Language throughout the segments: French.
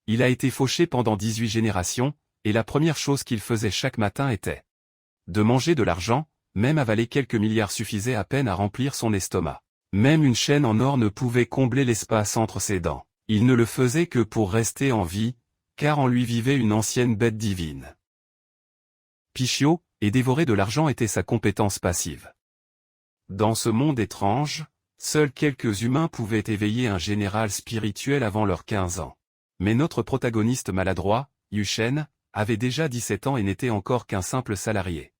Il a été fauché pendant 18 générations, et la première chose qu'il faisait chaque matin était de manger de l'argent, même avaler quelques milliards suffisait à peine à remplir son estomac. Même une chaîne en or ne pouvait combler l'espace entre ses dents. Il ne le faisait que pour rester en vie, car en lui vivait une ancienne bête divine. Pichio, et dévorer de l'argent était sa compétence passive. Dans ce monde étrange, seuls quelques humains pouvaient éveiller un général spirituel avant leurs 15 ans. Mais notre protagoniste maladroit, Yushen, avait déjà 17 ans et n'était encore qu'un simple salarié.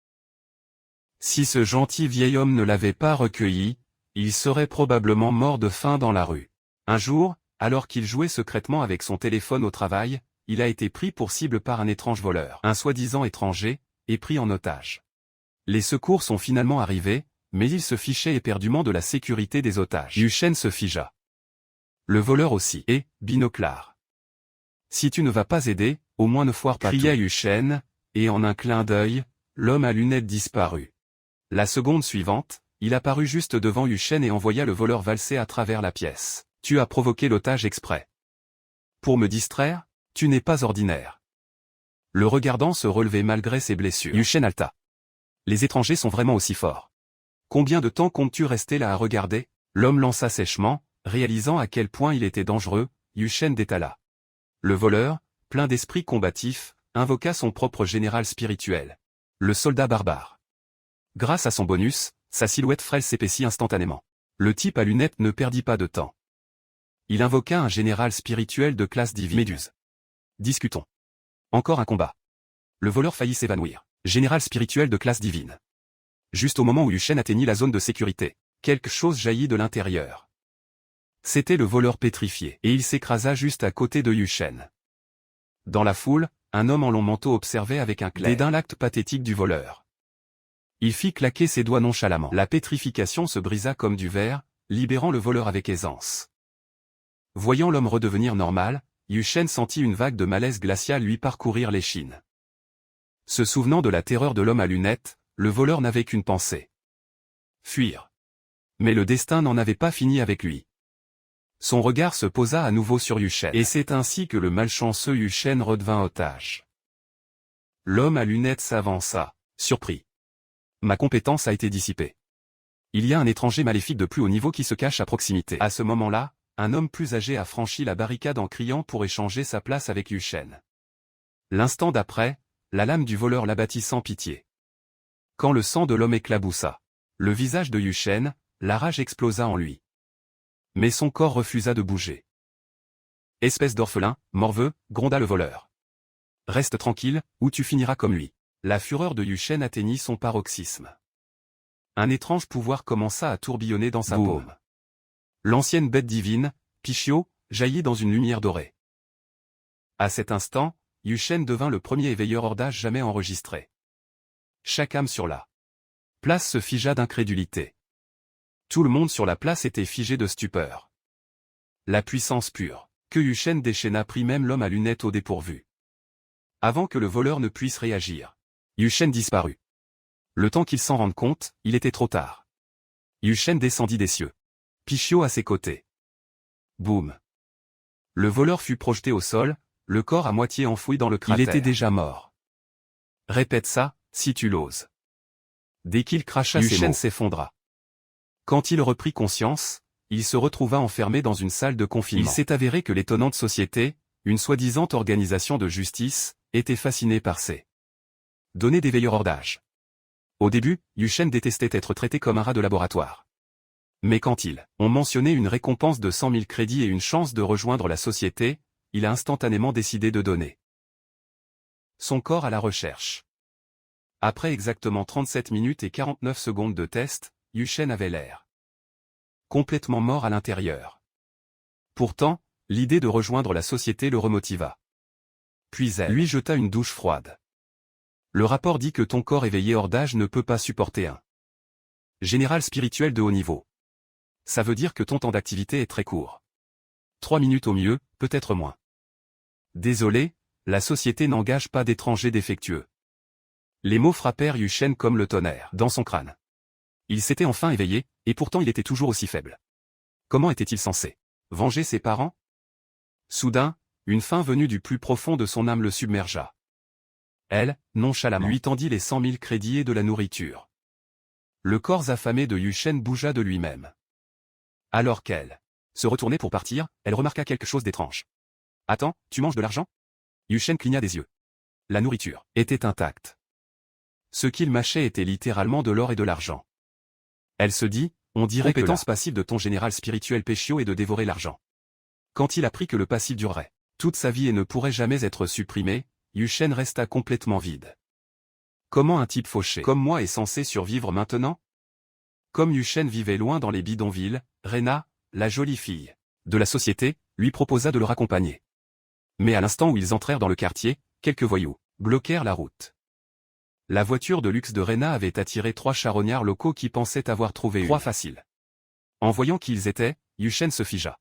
Si ce gentil vieil homme ne l'avait pas recueilli, il serait probablement mort de faim dans la rue. Un jour, alors qu'il jouait secrètement avec son téléphone au travail, il a été pris pour cible par un étrange voleur, un soi-disant étranger, et pris en otage. Les secours sont finalement arrivés, mais il se fichait éperdument de la sécurité des otages. Yushen se figea. Le voleur aussi, et, binoclard. Si tu ne vas pas aider, au moins ne foire pas tout, cria Yushen, et en un clin d'œil, l'homme à lunettes disparut. La seconde suivante, il apparut juste devant Yushen et envoya le voleur valser à travers la pièce. Tu as provoqué l'otage exprès. Pour me distraire, tu n'es pas ordinaire. Le regardant se relever malgré ses blessures. Yushen halta. Les étrangers sont vraiment aussi forts. Combien de temps comptes-tu rester là à regarder? L'homme lança sèchement, réalisant à quel point il était dangereux, Yushen détala. Le voleur, plein d'esprit combatif, invoqua son propre général spirituel. Le soldat barbare. Grâce à son bonus, sa silhouette frêle s'épaissit instantanément. Le type à lunettes ne perdit pas de temps. Il invoqua un général spirituel de classe divine. Méduse. Discutons. Encore un combat. Le voleur faillit s'évanouir. Général spirituel de classe divine. Juste au moment où Yushen atteignit la zone de sécurité, quelque chose jaillit de l'intérieur. C'était le voleur pétrifié, et il s'écrasa juste à côté de Yushen. Dans la foule, un homme en long manteau observait avec un dédain l'acte pathétique du voleur. Il fit claquer ses doigts nonchalamment. La pétrification se brisa comme du verre, libérant le voleur avec aisance. Voyant l'homme redevenir normal, Yushen sentit une vague de malaise glacial lui parcourir l'échine. Se souvenant de la terreur de l'homme à lunettes, le voleur n'avait qu'une pensée. Fuir. Mais le destin n'en avait pas fini avec lui. Son regard se posa à nouveau sur Yushen. Et c'est ainsi que le malchanceux Yushen redevint otage. L'homme à lunettes s'avança, surpris. Ma compétence a été dissipée. Il y a un étranger maléfique de plus haut niveau qui se cache à proximité. À ce moment-là, un homme plus âgé a franchi la barricade en criant pour échanger sa place avec Yushen. L'instant d'après, la lame du voleur l'abattit sans pitié. Quand le sang de l'homme éclaboussa le visage de Yushen, la rage explosa en lui. Mais son corps refusa de bouger. Espèce d'orphelin, morveux, gronda le voleur. Reste tranquille, ou tu finiras comme lui. La fureur de Yushen atteignit son paroxysme. Un étrange pouvoir commença à tourbillonner dans sa paume. L'ancienne bête divine, Pichio, jaillit dans une lumière dorée. À cet instant, Yushen devint le premier éveilleur hors d'âge jamais enregistré. Chaque âme sur la place se figea d'incrédulité. Tout le monde sur la place était figé de stupeur. La puissance pure, que Yushen déchaîna prit même l'homme à lunettes au dépourvu. Avant que le voleur ne puisse réagir, Yushen disparut. Le temps qu'il s'en rende compte, il était trop tard. Yushen descendit des cieux. Pichio à ses côtés. Boum. Le voleur fut projeté au sol, le corps à moitié enfoui dans le cratère. Il était déjà mort. Répète ça, si tu l'oses. Dès qu'il cracha ses mots, Yushen s'effondra. Quand il reprit conscience, il se retrouva enfermé dans une salle de confinement. Il s'est avéré que l'étonnante société, une soi-disant organisation de justice, était fascinée par ces données d'éveilleurs hors d'âge. Au début, Yushen détestait être traité comme un rat de laboratoire. Mais quand ils ont mentionné une récompense de 100 000 crédits et une chance de rejoindre la société, il a instantanément décidé de donner son corps à la recherche. Après exactement 37 minutes et 49 secondes de test, Yushen avait l'air complètement mort à l'intérieur. Pourtant, l'idée de rejoindre la société le remotiva. Puis elle lui jeta une douche froide. Le rapport dit que ton corps éveillé hors d'âge ne peut pas supporter un général spirituel de haut niveau. Ça veut dire que ton temps d'activité est très court. 3 minutes au mieux, peut-être moins. Désolé, la société n'engage pas d'étrangers défectueux. Les mots frappèrent Yushen comme le tonnerre dans son crâne. Il s'était enfin éveillé, et pourtant il était toujours aussi faible. Comment était-il censé venger ses parents? Soudain, Une faim venue du plus profond de son âme le submergea. Elle, nonchalamment, lui tendit les 100 000 crédits et de la nourriture. Le corps affamé de Yushen bougea de lui-même. Alors qu'elle se retournait pour partir, elle remarqua quelque chose d'étrange. « Attends, tu manges de l'argent ?» Yushen cligna des yeux. La nourriture était intacte. Ce qu'il mâchait était littéralement de l'or et de l'argent. Elle se dit, on dirait que la compétence passive de ton général spirituel Péchio est de dévorer l'argent. Quand il apprit que le passif durerait toute sa vie et ne pourrait jamais être supprimé, Yushen resta complètement vide. Comment un type fauché comme moi est censé survivre maintenant? Comme Yushen vivait loin dans les bidonvilles, Rena, la jolie fille de la société, lui proposa de le raccompagner. Mais à l'instant où ils entrèrent dans le quartier, quelques voyous bloquèrent la route. La voiture de luxe de Rena avait attiré 3 charognards locaux qui pensaient avoir trouvé une proie facile. En voyant qui ils étaient, Yushen se figea.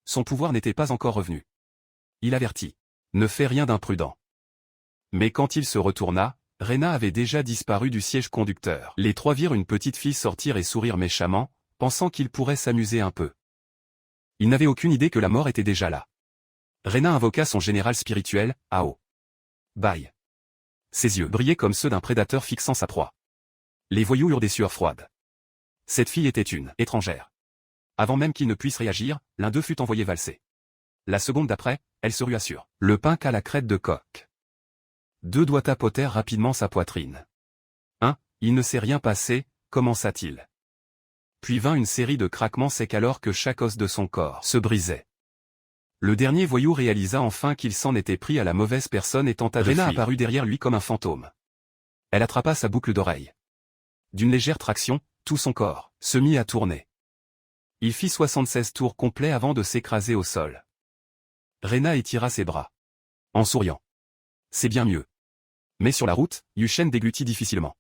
Son pouvoir n'était pas encore revenu. Il avertit. Ne fais rien d'imprudent. Mais quand il se retourna, Rena avait déjà disparu du siège conducteur. Les 3 virent une petite fille sortir et sourire méchamment, pensant qu'ils pourraient s'amuser un peu. Ils n'avaient aucune idée que la mort était déjà là. Rena invoqua son général spirituel, Ao. Bye. Ses yeux brillaient comme ceux d'un prédateur fixant sa proie. Les voyous eurent des sueurs froides. Cette fille était une étrangère. Avant même qu'il ne puisse réagir, l'un d'eux fut envoyé valser. La seconde d'après, elle se rua sur le pink à la crête de coq. 2 doigts tapotèrent rapidement sa poitrine. Il ne s'est rien passé, commença-t-il. Puis vint une série de craquements secs alors que chaque os de son corps se brisait. Le dernier voyou réalisa enfin qu'il s'en était pris à la mauvaise personne et tenta de fuir. Rena apparut derrière lui comme un fantôme. Elle attrapa sa boucle d'oreille. D'une légère traction, tout son corps se mit à tourner. Il fit 76 tours complets avant de s'écraser au sol. Rena étira ses bras. En souriant. C'est bien mieux. Mais sur la route, Yushen déglutit difficilement.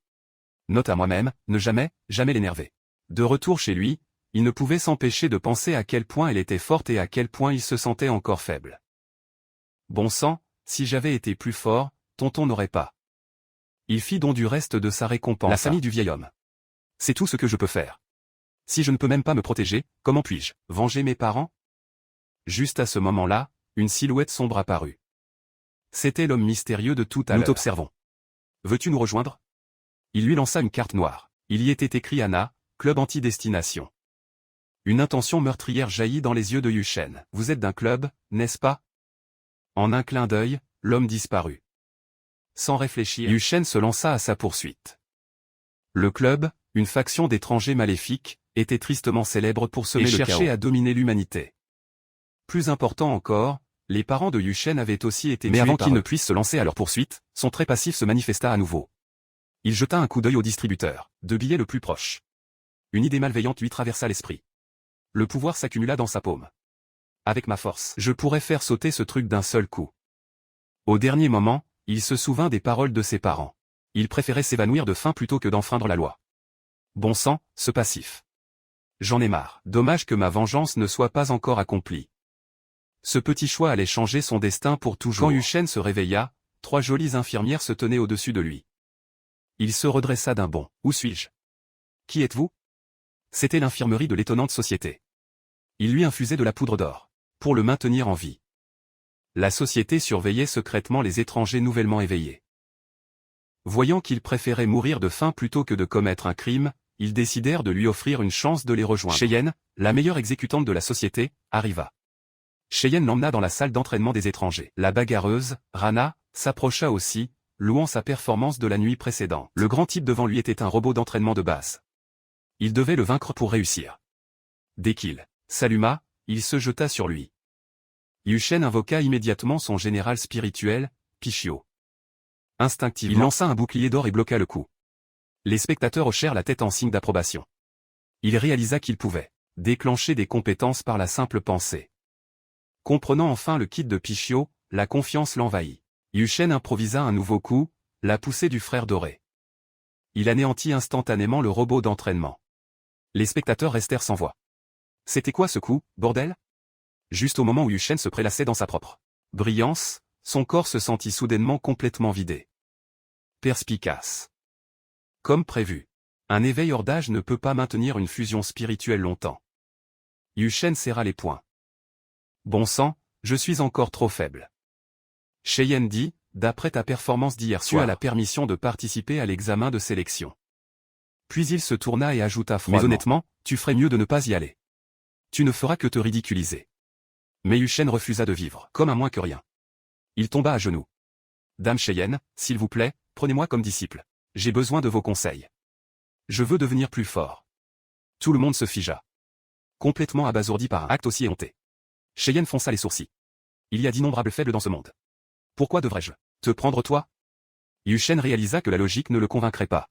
Note à moi-même, ne jamais l'énerver. De retour chez lui, il ne pouvait s'empêcher de penser à quel point elle était forte et à quel point il se sentait encore faible. Bon sang, si j'avais été plus fort, tonton n'aurait pas. Il fit don du reste de sa récompense. La famille du vieil homme. C'est tout ce que je peux faire. Si je ne peux même pas me protéger, comment puis-je venger mes parents? Juste à ce moment-là, une silhouette sombre apparut. C'était l'homme mystérieux de tout à l'heure. Nous t'observons. Veux-tu nous rejoindre? Il lui lança une carte noire. Il y était écrit Anna, club anti-destination. Une intention meurtrière jaillit dans les yeux de Yushen. Vous êtes d'un club, n'est-ce pas? En un clin d'œil, l'homme disparut. Sans réfléchir, Yushen se lança à sa poursuite. Le club, une faction d'étrangers maléfiques, était tristement célèbre pour semer le chaos et chercher à dominer l'humanité. Plus important encore, les parents de Yushen avaient aussi été tués. Mais avant qu'ils ne puissent se lancer à leur poursuite, son trait passif se manifesta à nouveau. Il jeta un coup d'œil au distributeur de billets le plus proche. Une idée malveillante lui traversa l'esprit. Le pouvoir s'accumula dans sa paume. Avec ma force, je pourrais faire sauter ce truc d'un seul coup. Au dernier moment, il se souvint des paroles de ses parents. Il préférait s'évanouir de faim plutôt que d'enfreindre la loi. Bon sang, ce passif. J'en ai marre. Dommage que ma vengeance ne soit pas encore accomplie. Ce petit choix allait changer son destin pour toujours. Quand Yushen se réveilla, 3 jolies infirmières se tenaient au-dessus de lui. Il se redressa d'un bond. Où suis-je? Qui êtes-vous? C'était l'infirmerie de l'étonnante société. Il lui infusait de la poudre d'or, pour le maintenir en vie. La société surveillait secrètement les étrangers nouvellement éveillés. Voyant qu'il préférait mourir de faim plutôt que de commettre un crime, ils décidèrent de lui offrir une chance de les rejoindre. Cheyenne, la meilleure exécutante de la société, arriva. Cheyenne l'emmena dans la salle d'entraînement des étrangers. La bagarreuse, Rana, s'approcha aussi, louant sa performance de la nuit précédente. Le grand type devant lui était un robot d'entraînement de base. Il devait le vaincre pour réussir. Dès qu'il s'alluma, il se jeta sur lui. Yushen invoqua immédiatement son général spirituel, Pichio. Instinctivement, il lança un bouclier d'or et bloqua le coup. Les spectateurs hochèrent la tête en signe d'approbation. Il réalisa qu'il pouvait déclencher des compétences par la simple pensée. Comprenant enfin le kit de Pichio, la confiance l'envahit. Yushen improvisa un nouveau coup, la poussée du frère doré. Il anéantit instantanément le robot d'entraînement. Les spectateurs restèrent sans voix. C'était quoi ce coup, bordel? Juste au moment où Yushen se prélassait dans sa propre brillance, son corps se sentit soudainement complètement vidé. Perspicace. Comme prévu. Un éveil hors d'âge ne peut pas maintenir une fusion spirituelle longtemps. Yushen serra les poings. Bon sang, Je suis encore trop faible. Cheyenne dit, d'après ta performance d'hier soir, tu as la permission de participer à l'examen de sélection. Puis il se tourna et ajouta froidement. Mais honnêtement, tu ferais mieux de ne pas y aller. Tu ne feras que te ridiculiser. Mais Yuchen refusa de vivre, comme un moins que rien. Il tomba à genoux. Dame Cheyenne, s'il vous plaît, prenez-moi comme disciple. J'ai besoin de vos conseils. Je veux devenir plus fort. Tout le monde se figea. Complètement abasourdi par un acte aussi éhonté. Cheyenne fronça les sourcils. Il y a d'innombrables faibles dans ce monde. Pourquoi devrais-je te prendre toi? Yuchen réalisa que la logique ne le convaincrait pas.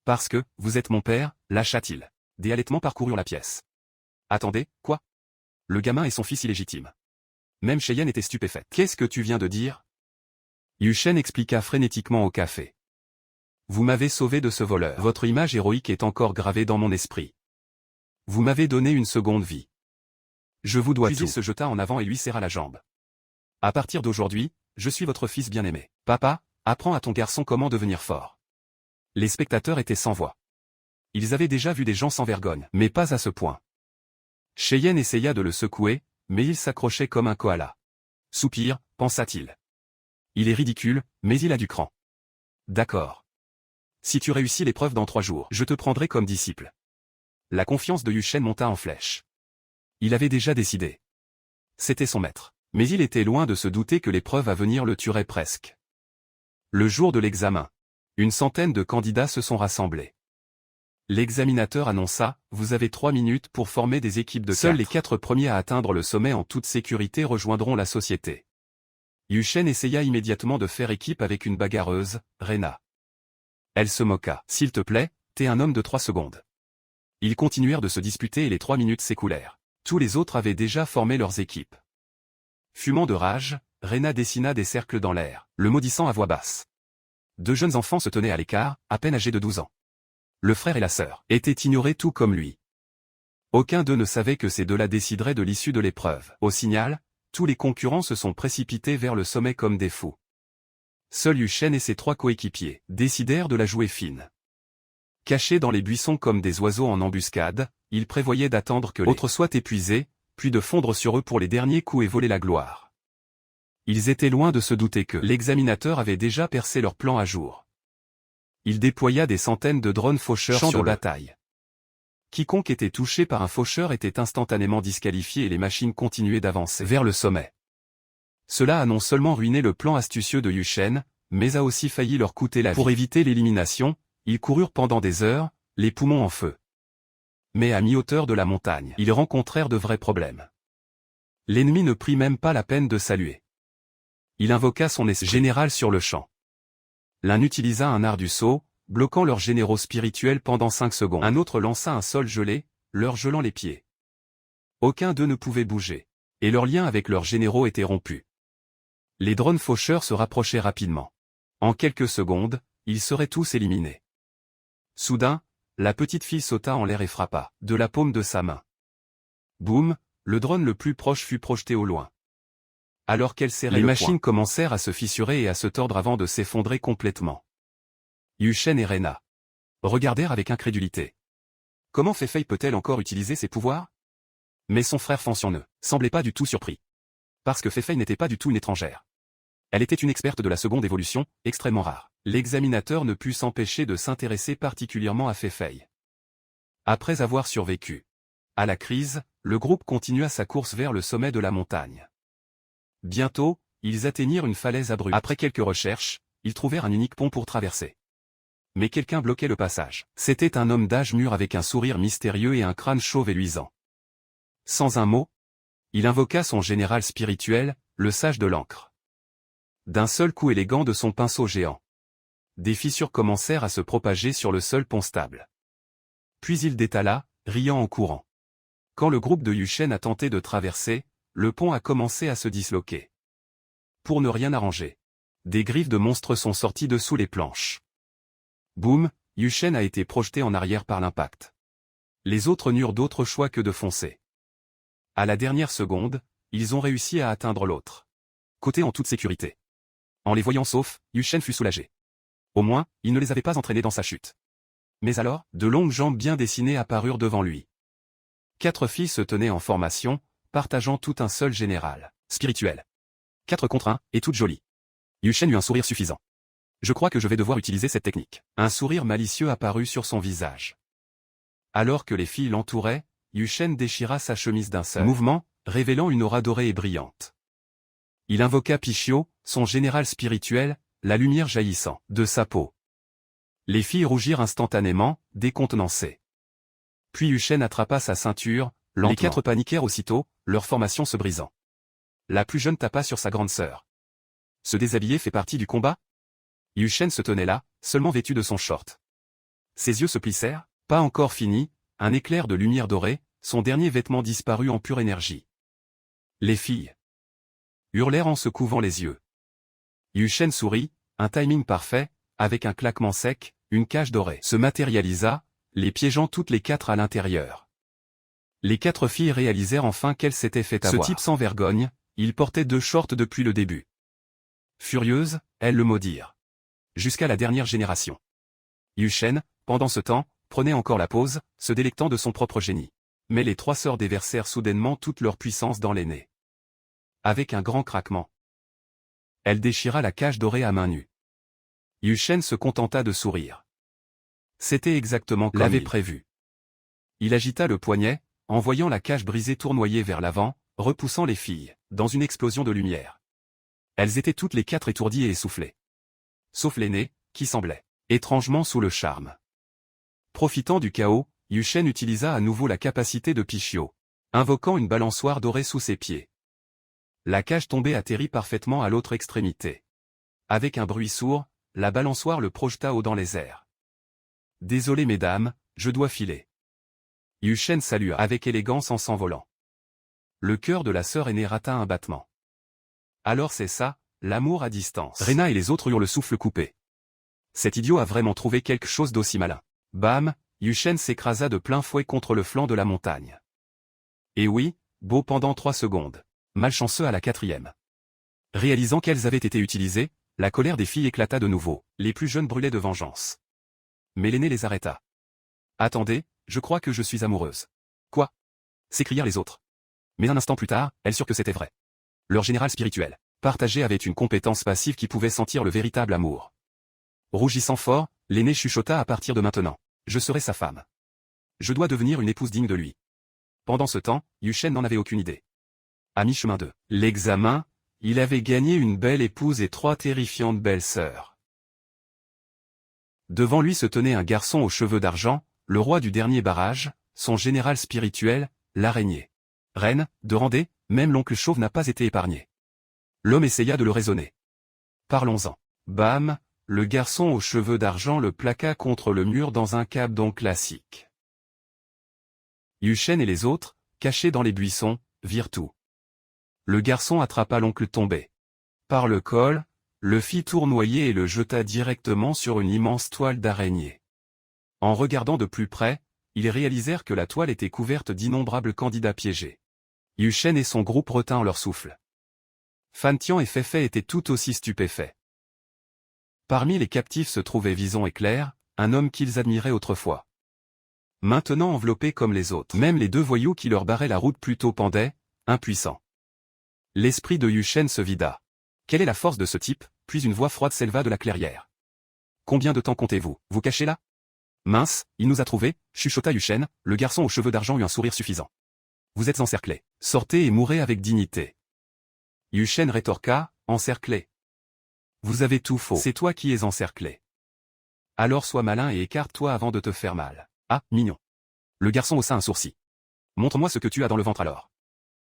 Parce que, vous êtes mon père, lâcha-t-il. Des halètements parcoururent la pièce. Attendez, quoi? Le gamin est son fils illégitime. Même Cheyenne était stupéfaite. Qu'est-ce que tu viens de dire? Yuchen expliqua frénétiquement au café. Vous m'avez sauvé de ce voleur. Votre image héroïque est encore gravée dans mon esprit. Vous m'avez donné une seconde vie. Je vous dois tout. Puis il se jeta en avant et lui serra la jambe. À partir d'aujourd'hui, je suis votre fils bien-aimé. Papa, apprends à ton garçon comment devenir fort. Les spectateurs étaient sans voix. Ils avaient déjà vu des gens sans vergogne, mais pas à ce point. Cheyenne essaya de le secouer, mais il s'accrochait comme un koala. Soupir, pensa-t-il. Il est ridicule, mais il a du cran. D'accord. Si tu réussis l'épreuve dans 3 jours, je te prendrai comme disciple. La confiance de Yuchen monta en flèche. Il avait déjà décidé. C'était son maître. Mais il était loin de se douter que l'épreuve à venir le tuerait presque. Le jour de l'examen. Une centaine de candidats se sont rassemblés. L'examinateur annonça, vous avez 3 minutes pour former des équipes de 4. Seuls les 4 premiers à atteindre le sommet en toute sécurité rejoindront la société. Yuchen essaya immédiatement de faire équipe avec une bagarreuse, Rena. Elle se moqua. S'il te plaît, t'es un homme de 3 secondes. Ils continuèrent de se disputer et les 3 minutes s'écoulèrent. Tous les autres avaient déjà formé leurs équipes. Fumant de rage, Rena dessina des cercles dans l'air, le maudissant à voix basse. 2 jeunes enfants se tenaient à l'écart, à peine âgés de 12 ans. Le frère et la sœur étaient ignorés tout comme lui. Aucun d'eux ne savait que ces deux-là décideraient de l'issue de l'épreuve. Au signal, tous les concurrents se sont précipités vers le sommet comme des fous. Seul Yuchen et ses 3 coéquipiers décidèrent de la jouer fine. Cachés dans les buissons comme des oiseaux en embuscade, ils prévoyaient d'attendre que les autres soient épuisés, puis de fondre sur eux pour les derniers coups et voler la gloire. Ils étaient loin de se douter que l'examinateur avait déjà percé leur plan à jour. Il déploya des centaines de drones faucheurs sur la bataille. Quiconque était touché par un faucheur était instantanément disqualifié et les machines continuaient d'avancer vers le sommet. Cela a non seulement ruiné le plan astucieux de Yuchen, mais a aussi failli leur coûter la vie. Pour éviter l'élimination, ils coururent pendant des heures, les poumons en feu. Mais à mi-hauteur de la montagne, ils rencontrèrent de vrais problèmes. L'ennemi ne prit même pas la peine de saluer. Il invoqua son esprit général sur le champ. L'un utilisa un art du saut, bloquant leurs généraux spirituels pendant 5 secondes. Un autre lança un sol gelé, leur gelant les pieds. Aucun d'eux ne pouvait bouger, et leur lien avec leurs généraux était rompu. Les drones faucheurs se rapprochaient rapidement. En quelques secondes, ils seraient tous éliminés. Soudain, la petite fille sauta en l'air et frappa, de la paume de sa main. Boum, le drone le plus proche fut projeté au loin. Alors qu'elle serrait les machines commencèrent à se fissurer et à se tordre avant de s'effondrer complètement. Yuchen et Rena regardèrent avec incrédulité. Comment Fei peut-elle encore utiliser ses pouvoirs? Mais son frère Fanxian ne semblait pas du tout surpris. Parce que Fei n'était pas du tout une étrangère. Elle était une experte de la seconde évolution, extrêmement rare. L'examinateur ne put s'empêcher de s'intéresser particulièrement à Fei. Après avoir survécu à la crise, le groupe continua sa course vers le sommet de la montagne. Bientôt, ils atteignirent une falaise abrupte. Après quelques recherches, ils trouvèrent un unique pont pour traverser. Mais quelqu'un bloquait le passage. C'était un homme d'âge mûr avec un sourire mystérieux et un crâne chauve et luisant. Sans un mot, il invoqua son général spirituel, le sage de l'encre. D'un seul coup élégant de son pinceau géant, des fissures commencèrent à se propager sur le seul pont stable. Puis il détala, riant en courant. Quand le groupe de Yuchen a tenté de traverser, le pont a commencé à se disloquer. Pour ne rien arranger, des griffes de monstres sont sorties dessous les planches. Boum, Yuchen a été projeté en arrière par l'impact. Les autres n'eurent d'autre choix que de foncer. À la dernière seconde, ils ont réussi à atteindre l'autre côté en toute sécurité. En les voyant saufs, Yuchen fut soulagé. Au moins, il ne les avait pas entraînés dans sa chute. Mais alors, de longues jambes bien dessinées apparurent devant lui. 4 filles se tenaient en formation, partageant tout un seul général. Spirituelle. 4 contre 1, et toute jolie. Yu Shen eut un sourire suffisant. Je crois que je vais devoir utiliser cette technique. Un sourire malicieux apparut sur son visage. Alors que les filles l'entouraient, Yu Shen déchira sa chemise d'un seul mouvement, révélant une aura dorée et brillante. Il invoqua Pichio, son général spirituel, la lumière jaillissant de sa peau. Les filles rougirent instantanément, décontenancées. Puis Yu Shen attrapa sa ceinture, lentement. Les 4 paniquèrent aussitôt, leur formation se brisant. La plus jeune tapa sur sa grande sœur. Se déshabiller fait partie du combat? Yu Shen se tenait là, seulement vêtu de son short. Ses yeux se plissèrent, pas encore fini, un éclair de lumière dorée, son dernier vêtement disparut en pure énergie. Les filles hurlèrent en se couvant les yeux. Yu Shen sourit, un timing parfait, avec un claquement sec, une cage dorée se matérialisa, les piégeant toutes les 4 à l'intérieur. Les 4 filles réalisèrent enfin qu'elles s'étaient fait avoir. Ce type sans vergogne, il portait 2 shorts depuis le début. Furieuses, elles le maudirent. Jusqu'à la dernière génération. Yu Shen, pendant ce temps, prenait encore la pause, se délectant de son propre génie. Mais les 3 sœurs déversèrent soudainement toute leur puissance dans l'aînée. Avec un grand craquement, elle déchira la cage dorée à main nue. Yu Shen se contenta de sourire. C'était exactement comme l'avait prévu. Il agita le poignet, en voyant la cage brisée tournoyer vers l'avant, repoussant les filles, dans une explosion de lumière. Elles étaient toutes les 4 étourdies et essoufflées. Sauf l'aînée, qui semblait étrangement sous le charme. Profitant du chaos, Yu Shen utilisa à nouveau la capacité de Pichio, invoquant une balançoire dorée sous ses pieds. La cage tombée atterrit parfaitement à l'autre extrémité. Avec un bruit sourd, la balançoire le projeta haut dans les airs. « Désolé mesdames, je dois filer. » Yu Shen salua avec élégance en s'envolant. Le cœur de la sœur aînée rata un battement. Alors c'est ça, l'amour à distance. Rena et les autres eurent le souffle coupé. Cet idiot a vraiment trouvé quelque chose d'aussi malin. Bam, Yu Shen s'écrasa de plein fouet contre le flanc de la montagne. Et oui, beau pendant 3 secondes. Malchanceux à la 4e. Réalisant qu'elles avaient été utilisées, la colère des filles éclata de nouveau. Les plus jeunes brûlaient de vengeance. Mais l'aînée les arrêta. « Attendez, je crois que je suis amoureuse. »« Quoi » s'écrièrent les autres. Mais un instant plus tard, elles surent que c'était vrai. Leur général spirituel, partagé, avait une compétence passive qui pouvait sentir le véritable amour. Rougissant fort, l'aînée chuchota: « À partir de maintenant, je serai sa femme. Je dois devenir une épouse digne de lui. » Pendant ce temps, Yu Shen n'en avait aucune idée. À mi-chemin de l'examen, il avait gagné une belle épouse et 3 terrifiantes belles-sœurs. Devant lui se tenait un garçon aux cheveux d'argent, le roi du dernier barrage, son général spirituel, l'araignée. Reine, de Randé, même l'oncle chauve n'a pas été épargné. L'homme essaya de le raisonner. Parlons-en. Bam, le garçon aux cheveux d'argent le plaqua contre le mur dans un cabeçon classique. Yu Shen et les autres, cachés dans les buissons, virent tout. Le garçon attrapa l'oncle tombé. Par le col, le fit tournoyer et le jeta directement sur une immense toile d'araignée. En regardant de plus près, ils réalisèrent que la toile était couverte d'innombrables candidats piégés. Yu Shen et son groupe retinrent leur souffle. Fan Tian et Fei étaient tout aussi stupéfaits. Parmi les captifs se trouvait Vison Éclair, un homme qu'ils admiraient autrefois. Maintenant enveloppé comme les autres. Même les 2 voyous qui leur barraient la route plutôt pendaient, impuissants. L'esprit de Yu Shen se vida. Quelle est la force de ce type? Puis une voix froide s'éleva de la clairière. Combien de temps comptez-vous vous cacher là? Mince, il nous a trouvés, chuchota Yu Shen, le garçon aux cheveux d'argent eut un sourire suffisant. Vous êtes encerclés. Sortez et mourrez avec dignité. Yu Shen rétorqua, encerclé. Vous avez tout faux. C'est toi qui es encerclé. Alors sois malin et écarte-toi avant de te faire mal. Ah, mignon. Le garçon haussa un sourcil. Montre-moi ce que tu as dans le ventre alors.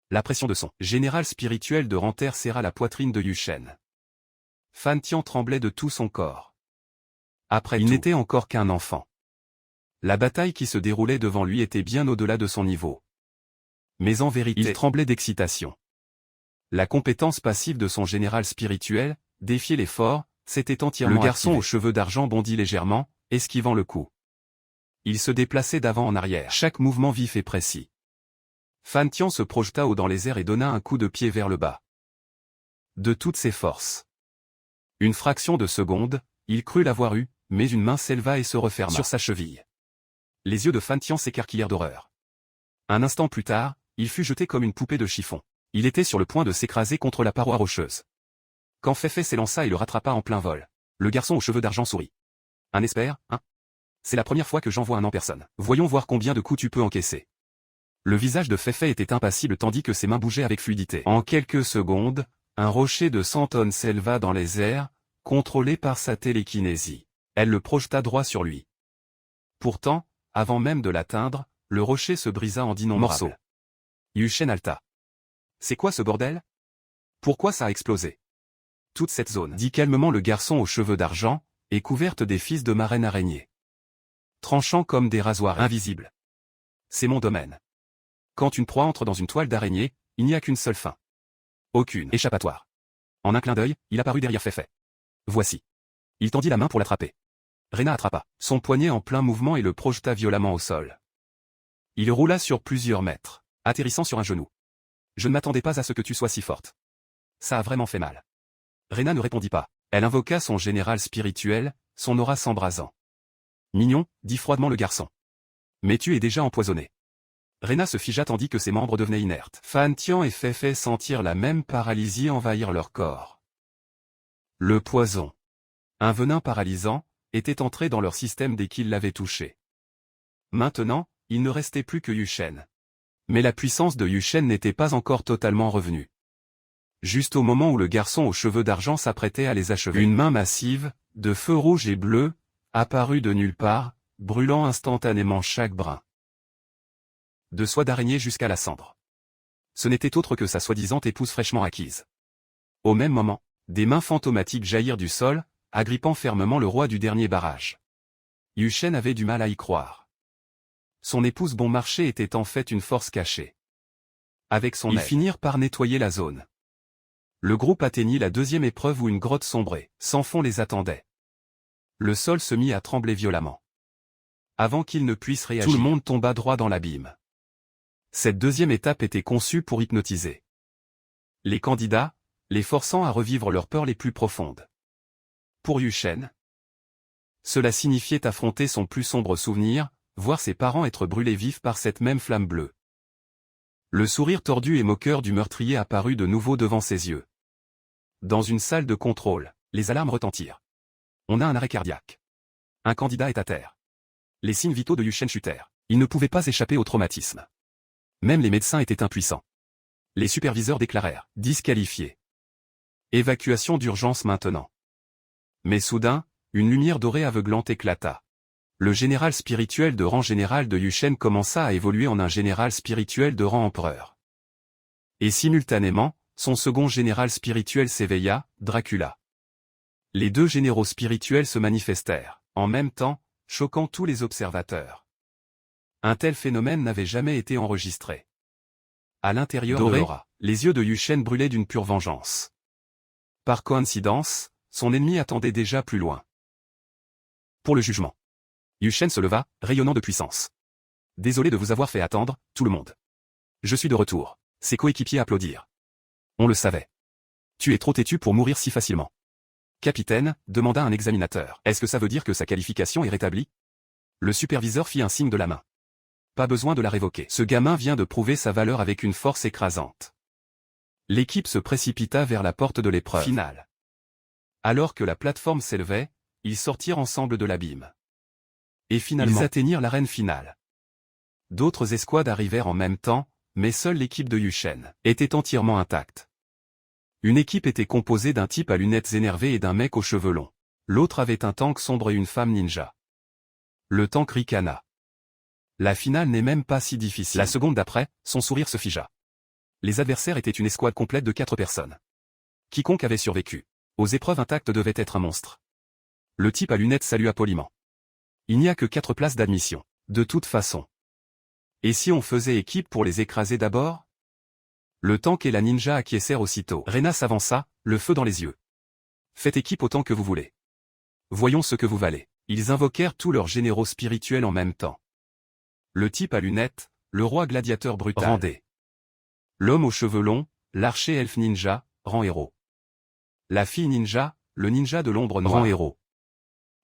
La pression de son général spirituel de Ranterre serra la poitrine de Yu Shen. Fan Tian tremblait de tout son corps. Après il n'était encore qu'un enfant. La bataille qui se déroulait devant lui était bien au-delà de son niveau. Mais en vérité, il tremblait d'excitation. La compétence passive de son général spirituel, défier l'effort, s'était entièrement activée. Le garçon aux cheveux d'argent bondit légèrement, esquivant le coup. Il se déplaçait d'avant en arrière, chaque mouvement vif et précis. Fan Tian se projeta haut dans les airs et donna un coup de pied vers le bas. De toutes ses forces. Une fraction de seconde, il crut l'avoir eu, mais une main s'éleva et se referma sur sa cheville. Les yeux de Fan Tian s'écarquillèrent d'horreur. Un instant plus tard, il fut jeté comme une poupée de chiffon. Il était sur le point de s'écraser contre la paroi rocheuse. Quand Fei s'élança et le rattrapa en plein vol. Le garçon aux cheveux d'argent sourit. Un espère, hein? C'est la première fois que j'envoie un en personne. Voyons voir combien de coups tu peux encaisser. Le visage de Fei était impassible tandis que ses mains bougeaient avec fluidité. En quelques secondes, un rocher de 100 tonnes s'éleva dans les airs, contrôlé par sa télékinésie. Elle le projeta droit sur lui. Pourtant, avant même de l'atteindre, le rocher se brisa en d'innombrables morceaux. Yu Shen halta. C'est quoi ce bordel? Pourquoi ça a explosé? Toute cette zone, dit calmement le garçon aux cheveux d'argent, est couverte des fils de marraine araignée. Tranchant comme des rasoirs invisibles. C'est mon domaine. Quand une proie entre dans une toile d'araignée, il n'y a qu'une seule fin. Aucune échappatoire. En un clin d'œil, il apparut derrière Fei. Voici. Il tendit la main pour l'attraper. Rena attrapa son poignet en plein mouvement et le projeta violemment au sol. Il roula sur plusieurs mètres, atterrissant sur un genou. Je ne m'attendais pas à ce que tu sois si forte. Ça a vraiment fait mal. Rena ne répondit pas. Elle invoqua son général spirituel, son aura s'embrasant. Mignon, dit froidement le garçon. Mais tu es déjà empoisonné. Rena se figea tandis que ses membres devenaient inertes. Fan Tian et Fei sentirent la même paralysie envahir leur corps. Le poison, un venin paralysant, était entré dans leur système dès qu'ils l'avaient touché. Maintenant, il ne restait plus que Yu Shen. Mais la puissance de Yu Shen n'était pas encore totalement revenue. Juste au moment où le garçon aux cheveux d'argent s'apprêtait à les achever, une main massive, de feu rouge et bleu, apparut de nulle part, brûlant instantanément chaque brin. De soie d'araignée jusqu'à la cendre. Ce n'était autre que sa soi-disant épouse fraîchement acquise. Au même moment, des mains fantomatiques jaillirent du sol, agrippant fermement le roi du dernier barrage. Yu Shen avait du mal à y croire. Son épouse bon marché était en fait une force cachée. Avec son aide, ils finirent par nettoyer la zone. Le groupe atteignit la deuxième épreuve où une grotte sombrée, sans fond les attendait. Le sol se mit à trembler violemment. Avant qu'ils ne puissent réagir, tout le monde tomba droit dans l'abîme. Cette deuxième étape était conçue pour hypnotiser les candidats, les forçant à revivre leurs peurs les plus profondes. Pour Yu Shen, cela signifiait affronter son plus sombre souvenir, voir ses parents être brûlés vifs par cette même flamme bleue. Le sourire tordu et moqueur du meurtrier apparut de nouveau devant ses yeux. Dans une salle de contrôle, les alarmes retentirent. On a un arrêt cardiaque. Un candidat est à terre. Les signes vitaux de Yu Shen chutèrent. Il ne pouvait pas échapper au traumatisme. Même les médecins étaient impuissants. Les superviseurs déclarèrent, disqualifiés. Évacuation d'urgence maintenant. Mais soudain, une lumière dorée aveuglante éclata. Le général spirituel de rang général de Yu Shen commença à évoluer en un général spirituel de rang empereur. Et simultanément, son second général spirituel s'éveilla, Dracula. Les deux généraux spirituels se manifestèrent, en même temps, choquant tous les observateurs. Un tel phénomène n'avait jamais été enregistré. À l'intérieur de l'aura, les yeux de Yu Shen brûlaient d'une pure vengeance. Par coïncidence, son ennemi attendait déjà plus loin. Pour le jugement. Yu Shen se leva, rayonnant de puissance. Désolé de vous avoir fait attendre, tout le monde. Je suis de retour. Ses coéquipiers applaudirent. On le savait. Tu es trop têtu pour mourir si facilement. Capitaine, demanda un examinateur. Est-ce que ça veut dire que sa qualification est rétablie? Le superviseur fit un signe de la main. Pas besoin de la révoquer. Ce gamin vient de prouver sa valeur avec une force écrasante. L'équipe se précipita vers la porte de l'épreuve finale. Alors que la plateforme s'élevait, ils sortirent ensemble de l'abîme. Et finalement, ils atteignirent l'arène finale. D'autres escouades arrivèrent en même temps, mais seule l'équipe de Yu Shen était entièrement intacte. Une équipe était composée d'un type à lunettes énervé et d'un mec aux cheveux longs. L'autre avait un tank sombre et une femme ninja. Le tank ricana. La finale n'est même pas si difficile. La seconde d'après, son sourire se figea. Les adversaires étaient une escouade complète de 4 personnes. Quiconque avait survécu aux épreuves intactes devait être un monstre. Le type à lunettes salua poliment. Il n'y a que 4 places d'admission, de toute façon. Et si on faisait équipe pour les écraser d'abord? Le tank et la ninja acquiescèrent aussitôt. Rena s'avança, le feu dans les yeux. Faites équipe autant que vous voulez. Voyons ce que vous valez. Ils invoquèrent tous leurs généraux spirituels en même temps. Le type à lunettes, le roi gladiateur brutal. Rang D. L'homme aux cheveux longs, l'archer elfe ninja, rang héros. La fille ninja, le ninja de l'ombre noire. Rang héros.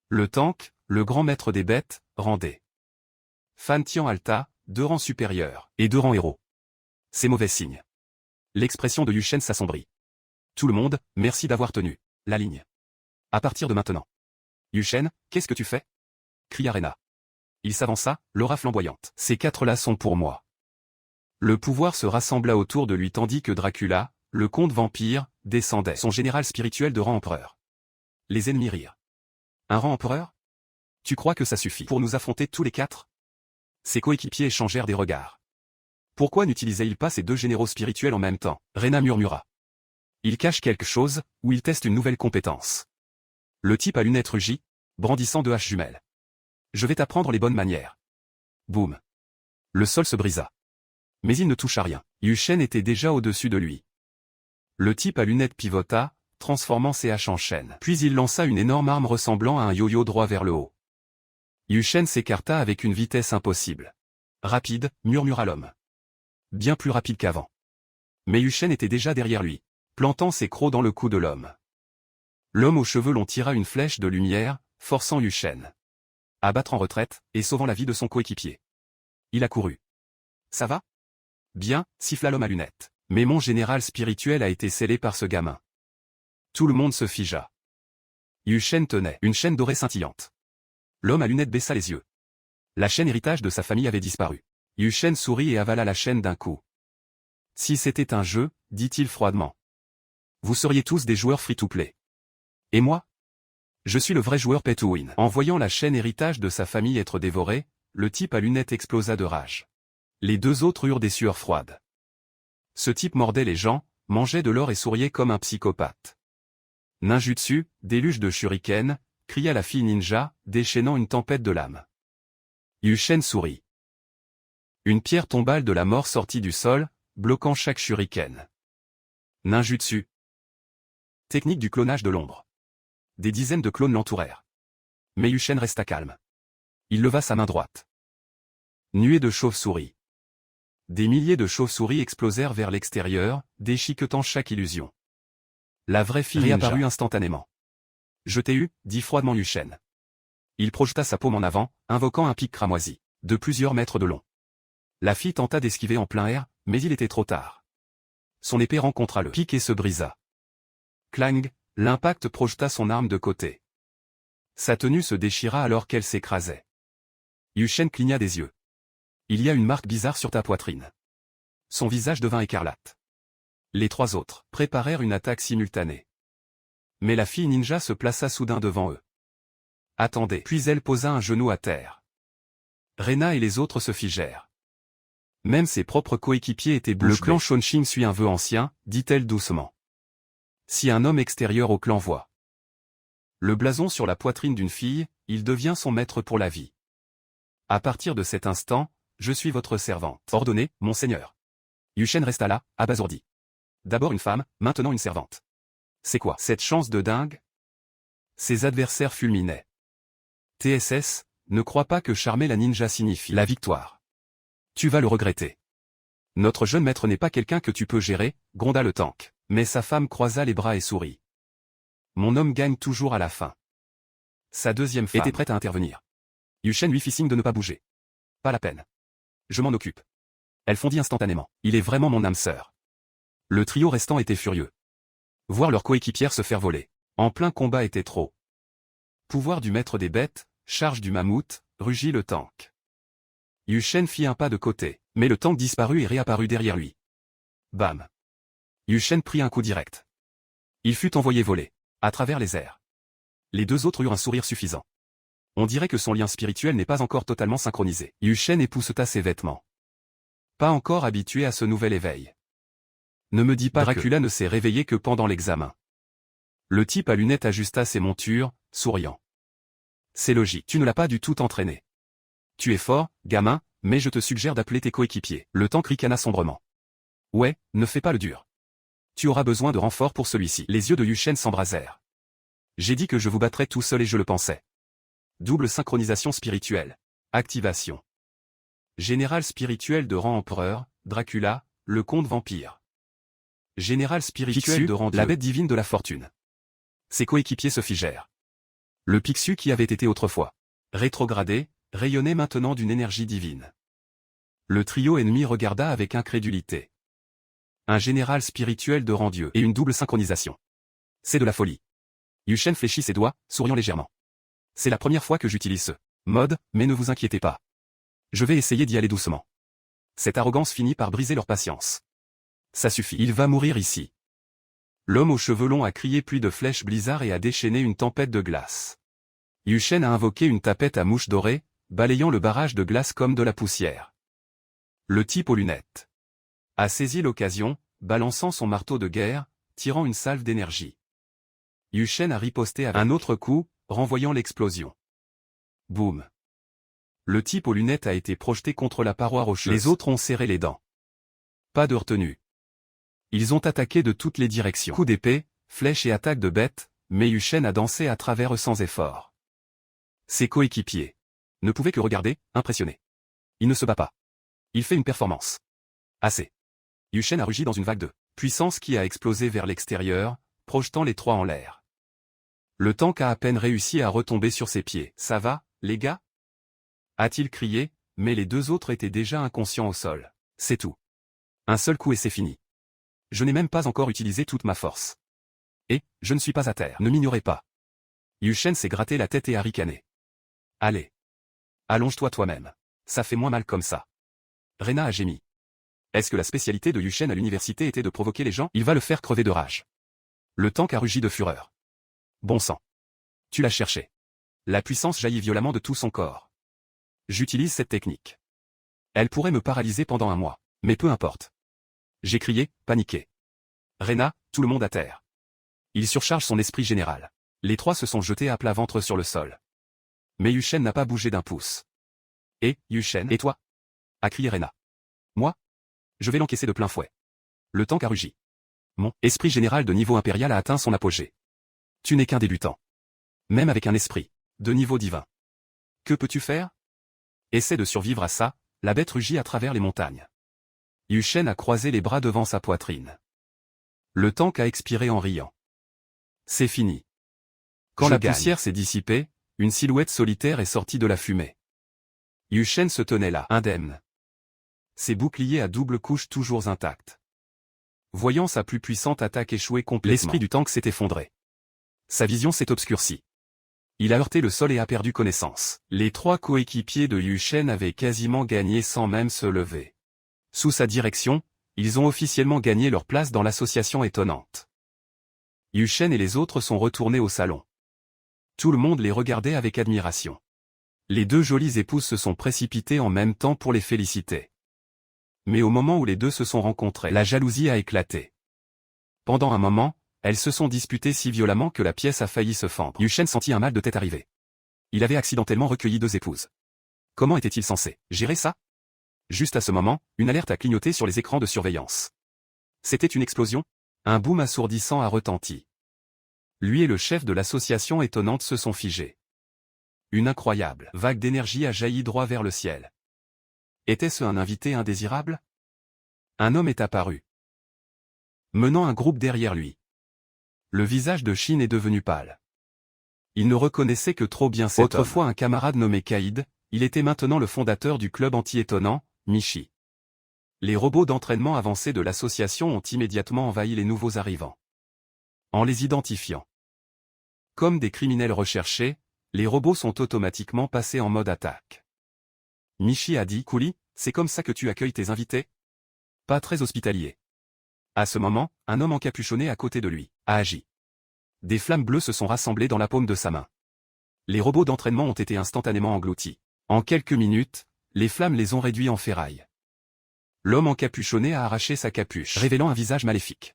Le tank, le grand maître des bêtes, rang D. Fan Tian Alta, 2 rangs supérieurs, et 2 rangs héros. C'est mauvais signe. L'expression de Yu Shen s'assombrit. Tout le monde, merci d'avoir tenu la ligne. À partir de maintenant. Yu Shen, qu'est-ce que tu fais? Cria Rena. Il s'avança, l'aura flamboyante. Ces quatre-là sont pour moi. Le pouvoir se rassembla autour de lui tandis que Dracula, le comte vampire, descendait. Son général spirituel de rang empereur. Les ennemis rirent. Un rang empereur? Tu crois que ça suffit pour nous affronter tous les quatre? Ses coéquipiers échangèrent des regards. Pourquoi n'utilisait-il pas ces deux généraux spirituels en même temps? Rena murmura. Il cache quelque chose, ou il teste une nouvelle compétence. Le type à lunettes rugit, brandissant deux haches jumelles. Je vais t'apprendre les bonnes manières. Boum. Le sol se brisa. Mais il ne toucha rien. Yu Shen était déjà au-dessus de lui. Le type à lunettes pivota, transformant ses haches en chaîne. Puis il lança une énorme arme ressemblant à un yo-yo droit vers le haut. Yu Shen s'écarta avec une vitesse impossible. Rapide, murmura l'homme. Bien plus rapide qu'avant. Mais Yu Shen était déjà derrière lui, plantant ses crocs dans le cou de l'homme. L'homme aux cheveux longs tira une flèche de lumière, forçant Yu Shen à battre en retraite, et sauvant la vie de son coéquipier. Il accourut. Ça va? Bien, siffla l'homme à lunettes. Mais mon général spirituel a été scellé par ce gamin. Tout le monde se figea. Yu Shen tenait une chaîne dorée scintillante. L'homme à lunettes baissa les yeux. La chaîne héritage de sa famille avait disparu. Yu Shen sourit et avala la chaîne d'un coup. Si c'était un jeu, dit-il froidement. Vous seriez tous des joueurs free-to-play. Et moi? Je suis le vrai joueur pay-to-win. En voyant la chaîne héritage de sa famille être dévorée, le type à lunettes explosa de rage. Les deux autres eurent des sueurs froides. Ce type mordait les gens, mangeait de l'or et souriait comme un psychopathe. Ninjutsu, déluge de shuriken, cria la fille ninja, déchaînant une tempête de lames. Yu Shen sourit. Une pierre tombale de la mort sortit du sol, bloquant chaque shuriken. Ninjutsu. Technique du clonage de l'ombre. Des dizaines de clones l'entourèrent. Mais Yu Shen resta calme. Il leva sa main droite. Nuée de chauves-souris. Des milliers de chauves-souris explosèrent vers l'extérieur, déchiquetant chaque illusion. La vraie fille réapparut instantanément. Je t'ai eu, dit froidement Yu Shen. Il projeta sa paume en avant, invoquant un pic cramoisi, de plusieurs mètres de long. La fille tenta d'esquiver en plein air, mais il était trop tard. Son épée rencontra le pic et se brisa. Clang, l'impact projeta son arme de côté. Sa tenue se déchira alors qu'elle s'écrasait. Yu Shen cligna des yeux. Il y a une marque bizarre sur ta poitrine. Son visage devint écarlate. Les trois autres préparèrent une attaque simultanée. Mais la fille ninja se plaça soudain devant eux. Attendez. Puis elle posa un genou à terre. Rena et les autres se figèrent. Même ses propres coéquipiers étaient bouche bée. Le clan Chongqing suit un vœu ancien, dit-elle doucement. Si un homme extérieur au clan voit le blason sur la poitrine d'une fille, il devient son maître pour la vie. À partir de cet instant, je suis votre servante. Ordonnez, monseigneur. Yu Shen resta là, abasourdi. D'abord une femme, maintenant une servante. C'est quoi cette chance de dingue? Ses adversaires fulminaient. TSS, ne crois pas que charmer la ninja signifie la victoire. Tu vas le regretter. Notre jeune maître n'est pas quelqu'un que tu peux gérer, gronda le tank. Mais sa femme croisa les bras et sourit. Mon homme gagne toujours à la fin. Sa deuxième femme était prête à intervenir. Yu Shen lui fit signe de ne pas bouger. Pas la peine. Je m'en occupe. Elle fondit instantanément. Il est vraiment mon âme sœur. Le trio restant était furieux. Voir leur coéquipière se faire voler en plein combat était trop. Pouvoir du maître des bêtes, charge du mammouth, rugit le tank. Yu Shen fit un pas de côté, mais le tank disparut et réapparut derrière lui. Bam. Yu Shen prit un coup direct. Il fut envoyé voler, à travers les airs. Les deux autres eurent un sourire suffisant. On dirait que son lien spirituel n'est pas encore totalement synchronisé. Yu Shen épousseta ses vêtements. Pas encore habitué à ce nouvel éveil. Ne me dis pas Dracula ne s'est réveillé que pendant l'examen. Le type à lunettes ajusta ses montures, souriant. C'est logique, tu ne l'as pas du tout entraîné. Tu es fort, gamin, mais je te suggère d'appeler tes coéquipiers. Le tank ricana sombrement. Ouais, ne fais pas le dur. Tu auras besoin de renfort pour celui-ci. Les yeux de Yu Shen s'embrasèrent. J'ai dit que je vous battrais tout seul et je le pensais. Double synchronisation spirituelle. Activation. Général spirituel de rang empereur, Dracula, le comte vampire. Général spirituel de rang dieu, la bête divine de la fortune. Ses coéquipiers se figèrent. Le Pixiu qui avait été autrefois rétrogradé, rayonnait maintenant d'une énergie divine. Le trio ennemi regarda avec incrédulité. un général spirituel de rang Dieu et une double synchronisation. C'est de la folie. Yu Shen fléchit ses doigts, souriant légèrement. C'est la première fois que j'utilise ce mode, mais ne vous inquiétez pas. Je vais essayer d'y aller doucement. Cette arrogance finit par briser leur patience. Ça suffit, il va mourir ici. L'homme aux cheveux longs a crié pluie de flèches blizzard et a déchaîné une tempête de glace. Yu Shen a invoqué une tapette à mouches dorées, balayant le barrage de glace comme de la poussière. Le type aux lunettes a saisi l'occasion, balançant son marteau de guerre, tirant une salve d'énergie. Yu Shen a riposté avec un autre coup, renvoyant l'explosion. Boum. Le type aux lunettes a été projeté contre la paroi rocheuse. Les autres ont serré les dents. Pas de retenue. Ils ont attaqué de toutes les directions. Coups d'épée, flèches et attaques de bêtes, mais Yu Shen a dansé à travers eux sans effort. Ses coéquipiers ne pouvaient que regarder, impressionnés. Il ne se bat pas. Il fait une performance. Assez. Yu Shen a rugi dans une vague de puissance qui a explosé vers l'extérieur, projetant les trois en l'air. Le tank a à peine réussi à retomber sur ses pieds. Ça va, les gars? A-t-il crié, mais les deux autres étaient déjà inconscients au sol. C'est tout. Un seul coup et c'est fini. Je n'ai même pas encore utilisé toute ma force. Et, je ne suis pas à terre. Ne m'ignorez pas. Yu Shen s'est gratté la tête et a ricané. Allez. Allonge-toi toi-même. Ça fait moins mal comme ça. Rena a gémi. Est-ce que la spécialité de Yu Shen à l'université était de provoquer les gens? Il va le faire crever de rage. Le tank a rugi de fureur. Bon sang. Tu l'as cherché. La puissance jaillit violemment de tout son corps. J'utilise cette technique. Elle pourrait me paralyser pendant un mois, mais peu importe. J'ai crié, paniqué. Rena, tout le monde à terre. Il surcharge son esprit général. Les trois se sont jetés à plat ventre sur le sol. Mais Yu Shen n'a pas bougé d'un pouce. Et, Yu Shen, et toi? A crié Rena. Moi? Je vais l'encaisser de plein fouet. Le tank a rugi. Mon esprit général de niveau impérial a atteint son apogée. Tu n'es qu'un débutant. Même avec un esprit de niveau divin. Que peux-tu faire? Essaie de survivre à ça, la bête rugit à travers les montagnes. Yu Shen a croisé les bras devant sa poitrine. Le tank a expiré en riant. C'est fini. Quand la poussière s'est dissipée, une silhouette solitaire est sortie de la fumée. Yu Shen se tenait là, indemne. Ses boucliers à double couche toujours intacts. Voyant sa plus puissante attaque échouer complètement, l'esprit du tank s'est effondré. Sa vision s'est obscurcie. Il a heurté le sol et a perdu connaissance. Les trois coéquipiers de Yu Shen avaient quasiment gagné sans même se lever. Sous sa direction, ils ont officiellement gagné leur place dans l'association étonnante. Yu Shen et les autres sont retournés au salon. Tout le monde les regardait avec admiration. Les deux jolies épouses se sont précipitées en même temps pour les féliciter. Mais au moment où les deux se sont rencontrés, la jalousie a éclaté. Pendant un moment, elles se sont disputées si violemment que la pièce a failli se fendre. Yu Shen sentit un mal de tête arriver. Il avait accidentellement recueilli deux épouses. Comment était-il censé gérer ça? Juste à ce moment, une alerte a clignoté sur les écrans de surveillance. C'était une explosion? Un boom assourdissant a retenti. Lui et le chef de l'association étonnante se sont figés. Une incroyable vague d'énergie a jailli droit vers le ciel. Était-ce un invité indésirable? Un homme est apparu, menant un groupe derrière lui. Le visage de Shin est devenu pâle. Il ne reconnaissait que trop bien cet homme. Autrefois un camarade nommé Kaïd, il était maintenant le fondateur du club anti-étonnant, Michi. Les robots d'entraînement avancés de l'association ont immédiatement envahi les nouveaux arrivants. En les identifiant comme des criminels recherchés, les robots sont automatiquement passés en mode attaque. Michi a dit « Couli, c'est comme ça que tu accueilles tes invités ?» Pas très hospitalier. À ce moment, un homme encapuchonné à côté de lui a agi. Des flammes bleues se sont rassemblées dans la paume de sa main. Les robots d'entraînement ont été instantanément engloutis. En quelques minutes, les flammes les ont réduits en ferraille. L'homme encapuchonné a arraché sa capuche, révélant un visage maléfique.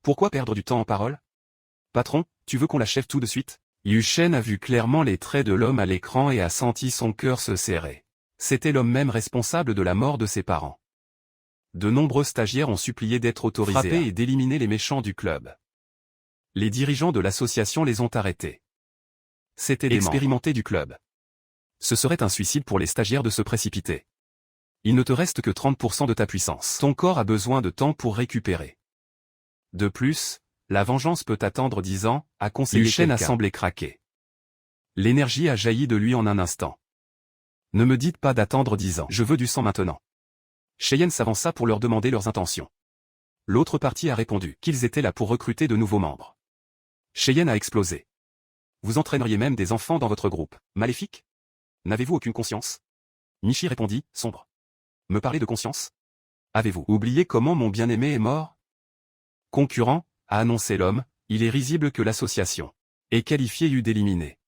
Pourquoi perdre du temps en paroles? Patron, tu veux qu'on l'achève tout de suite? Yu Shen a vu clairement les traits de l'homme à l'écran et a senti son cœur se serrer. C'était l'homme même responsable de la mort de ses parents. De nombreux stagiaires ont supplié d'être autorisés à frapper et d'éliminer les méchants du club. Les dirigeants de l'association les ont arrêtés. C'était des expérimentés du club. Ce serait un suicide pour les stagiaires de se précipiter. Il ne te reste que 30% de ta puissance. Ton corps a besoin de temps pour récupérer. De plus, la vengeance peut attendre 10 ans, a conseillé quelqu'un. Yu Shen a semblé craquer. L'énergie a jailli de lui en un instant. Ne me dites pas d'attendre 10 ans. Je veux du sang maintenant. Cheyenne s'avança pour leur demander leurs intentions. L'autre partie a répondu qu'ils étaient là pour recruter de nouveaux membres. Cheyenne a explosé. Vous entraîneriez même des enfants dans votre groupe. Maléfique? N'avez-vous aucune conscience? Michi répondit, sombre. Me parler de conscience? Avez-vous oublié comment mon bien-aimé est mort? Concurrent, a annoncé l'homme, il est risible que l'association est qualifiée d'éliminer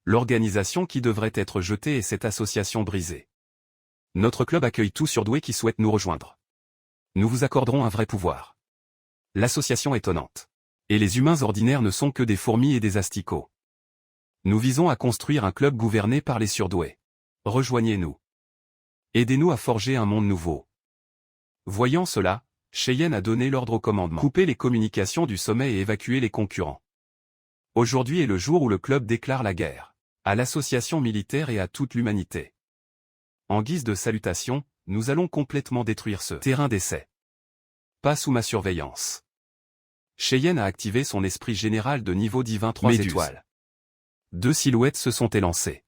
l'organisation qui devrait être jetée et cette association brisée. Notre club accueille tout surdoué qui souhaite nous rejoindre. Nous vous accorderons un vrai pouvoir. L'association est étonnante. Et les humains ordinaires ne sont que des fourmis et des asticots. Nous visons à construire un club gouverné par les surdoués. Rejoignez-nous. Aidez-nous à forger un monde nouveau. Voyant cela, Cheyenne a donné l'ordre au commandement. Couper les communications du sommet et évacuer les concurrents. Aujourd'hui est le jour où le club déclare la guerre à l'association militaire et à toute l'humanité. En guise de salutation, nous allons complètement détruire ce terrain d'essai. Pas sous ma surveillance. Cheyenne a activé son esprit général de niveau divin 3 étoiles. 2 silhouettes se sont élancées.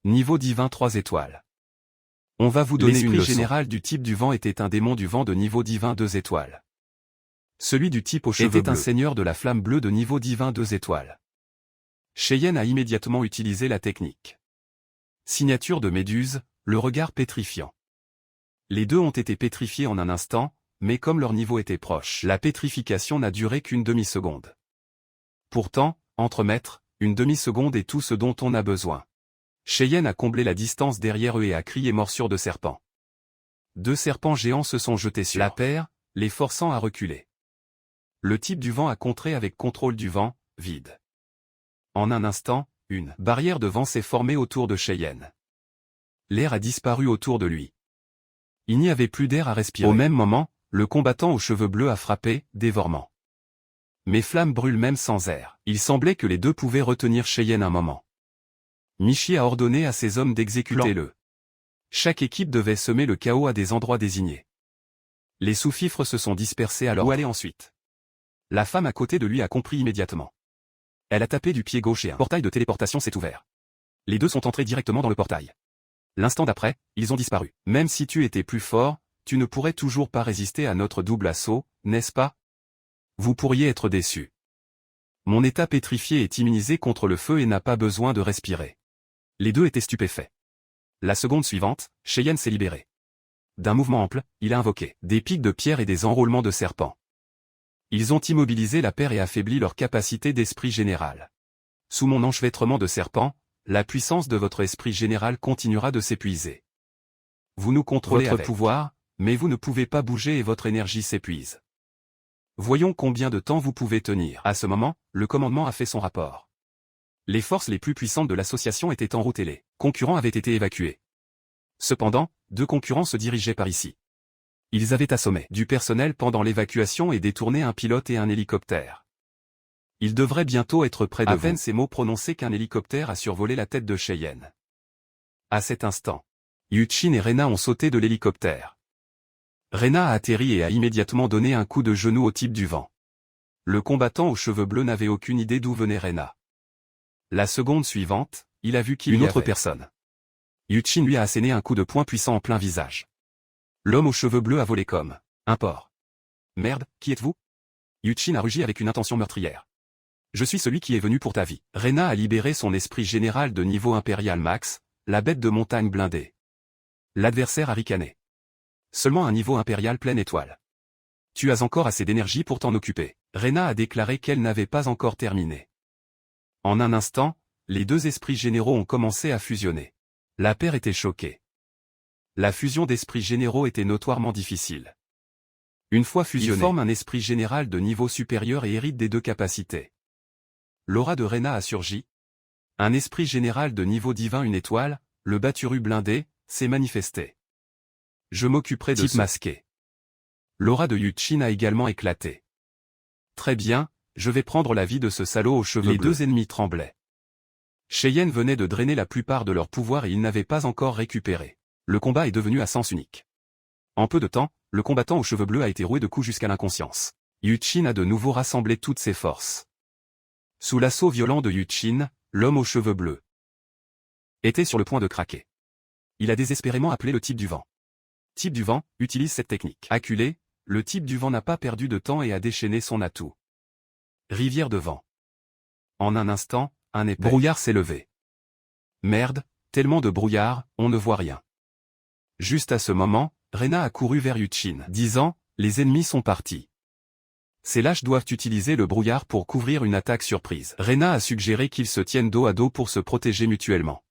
Niveau divin 3 étoiles. On va vous donner une leçon. L'esprit général du type du vent était un démon du vent de niveau divin 2 étoiles. Celui du type aux cheveux bleus était un seigneur de la flamme bleue de niveau divin 2 étoiles. Cheyenne a immédiatement utilisé la technique. Signature de Méduse, le regard pétrifiant. Les deux ont été pétrifiés en un instant, mais comme leur niveau était proche, la pétrification n'a duré qu'une demi-seconde. Pourtant, entre maîtres, une demi-seconde est tout ce dont on a besoin. Cheyenne a comblé la distance derrière eux et a crié morsure de serpent. 2 serpents géants se sont jetés sur la paire, les forçant à reculer. Le type du vent a contré avec contrôle du vent, vide. En un instant, une barrière de vent s'est formée autour de Cheyenne. L'air a disparu autour de lui. Il n'y avait plus d'air à respirer. Au même moment, le combattant aux cheveux bleus a frappé, dévorement. Mes flammes brûlent même sans air. Il semblait que les deux pouvaient retenir Cheyenne un moment. Michi a ordonné à ses hommes d'exécuter le. Chaque équipe devait semer le chaos à des endroits désignés. Les sous-fifres se sont dispersés alors. Où aller ensuite? La femme à côté de lui a compris immédiatement. Elle a tapé du pied gauche et un portail de téléportation s'est ouvert. Les deux sont entrés directement dans le portail. L'instant d'après, ils ont disparu. Même si tu étais plus fort, tu ne pourrais toujours pas résister à notre double assaut, n'est-ce pas? Vous pourriez être déçu. Mon état pétrifié est immunisé contre le feu et n'a pas besoin de respirer. Les deux étaient stupéfaits. La seconde suivante, Cheyenne s'est libéré. D'un mouvement ample, il a invoqué des pics de pierre et des enroulements de serpents. Ils ont immobilisé la paire et affaibli leur capacité d'esprit général. Sous mon enchevêtrement de serpents, la puissance de votre esprit général continuera de s'épuiser. Vous nous contrôlez votre pouvoir, mais vous ne pouvez pas bouger et votre énergie s'épuise. Voyons combien de temps vous pouvez tenir. À ce moment, le commandement a fait son rapport. Les forces les plus puissantes de l'association étaient en route et les concurrents avaient été évacués. Cependant, 2 concurrents se dirigeaient par ici. Ils avaient assommé du personnel pendant l'évacuation et détourné un pilote et un hélicoptère. Ils devraient bientôt être près de vous. À peine ces mots prononcés qu'un hélicoptère a survolé la tête de Cheyenne. À cet instant, Yuchin et Rena ont sauté de l'hélicoptère. Rena a atterri et a immédiatement donné un coup de genou au type du vent. Le combattant aux cheveux bleus n'avait aucune idée d'où venait Rena. La seconde suivante, il a vu qu'il y avait une autre personne. Yuchin lui a asséné un coup de poing puissant en plein visage. L'homme aux cheveux bleus a volé comme un porc. Merde, qui êtes-vous? Yuchin a rugi avec une intention meurtrière. Je suis celui qui est venu pour ta vie. Rena a libéré son esprit général de niveau impérial max, la bête de montagne blindée. L'adversaire a ricané. Seulement un niveau impérial pleine étoile. Tu as encore assez d'énergie pour t'en occuper. Rena a déclaré qu'elle n'avait pas encore terminé. En un instant, les 2 esprits généraux ont commencé à fusionner. La paire était choquée. La fusion d'esprits généraux était notoirement difficile. Une fois fusionnés, ils forment un esprit général de niveau supérieur et héritent des 2 capacités. L'aura de Rena a surgi. Un esprit général de niveau divin 1 étoile, le Baturu blindé, s'est manifesté. Je m'occuperai de type masqué. L'aura de Yuchin a également éclaté. Très bien, je vais prendre la vie de ce salaud aux cheveux bleus. Les 2 ennemis tremblaient. Cheyenne venait de drainer la plupart de leur pouvoir et ils n'avaient pas encore récupéré. Le combat est devenu à sens unique. En peu de temps, le combattant aux cheveux bleus a été roué de coups jusqu'à l'inconscience. Yuchin a de nouveau rassemblé toutes ses forces. Sous l'assaut violent de Yuchin, l'homme aux cheveux bleus était sur le point de craquer. Il a désespérément appelé le type du vent. Type du vent, utilise cette technique. Acculé, le type du vent n'a pas perdu de temps et a déchaîné son atout. Rivière de vent. En un instant, un épais brouillard s'est levé. Merde, tellement de brouillard, on ne voit rien. Juste à ce moment, Rena a couru vers Yuchin, disant « Les ennemis sont partis ». Ces lâches doivent utiliser le brouillard pour couvrir une attaque surprise. Rena a suggéré qu'ils se tiennent dos à dos pour se protéger mutuellement.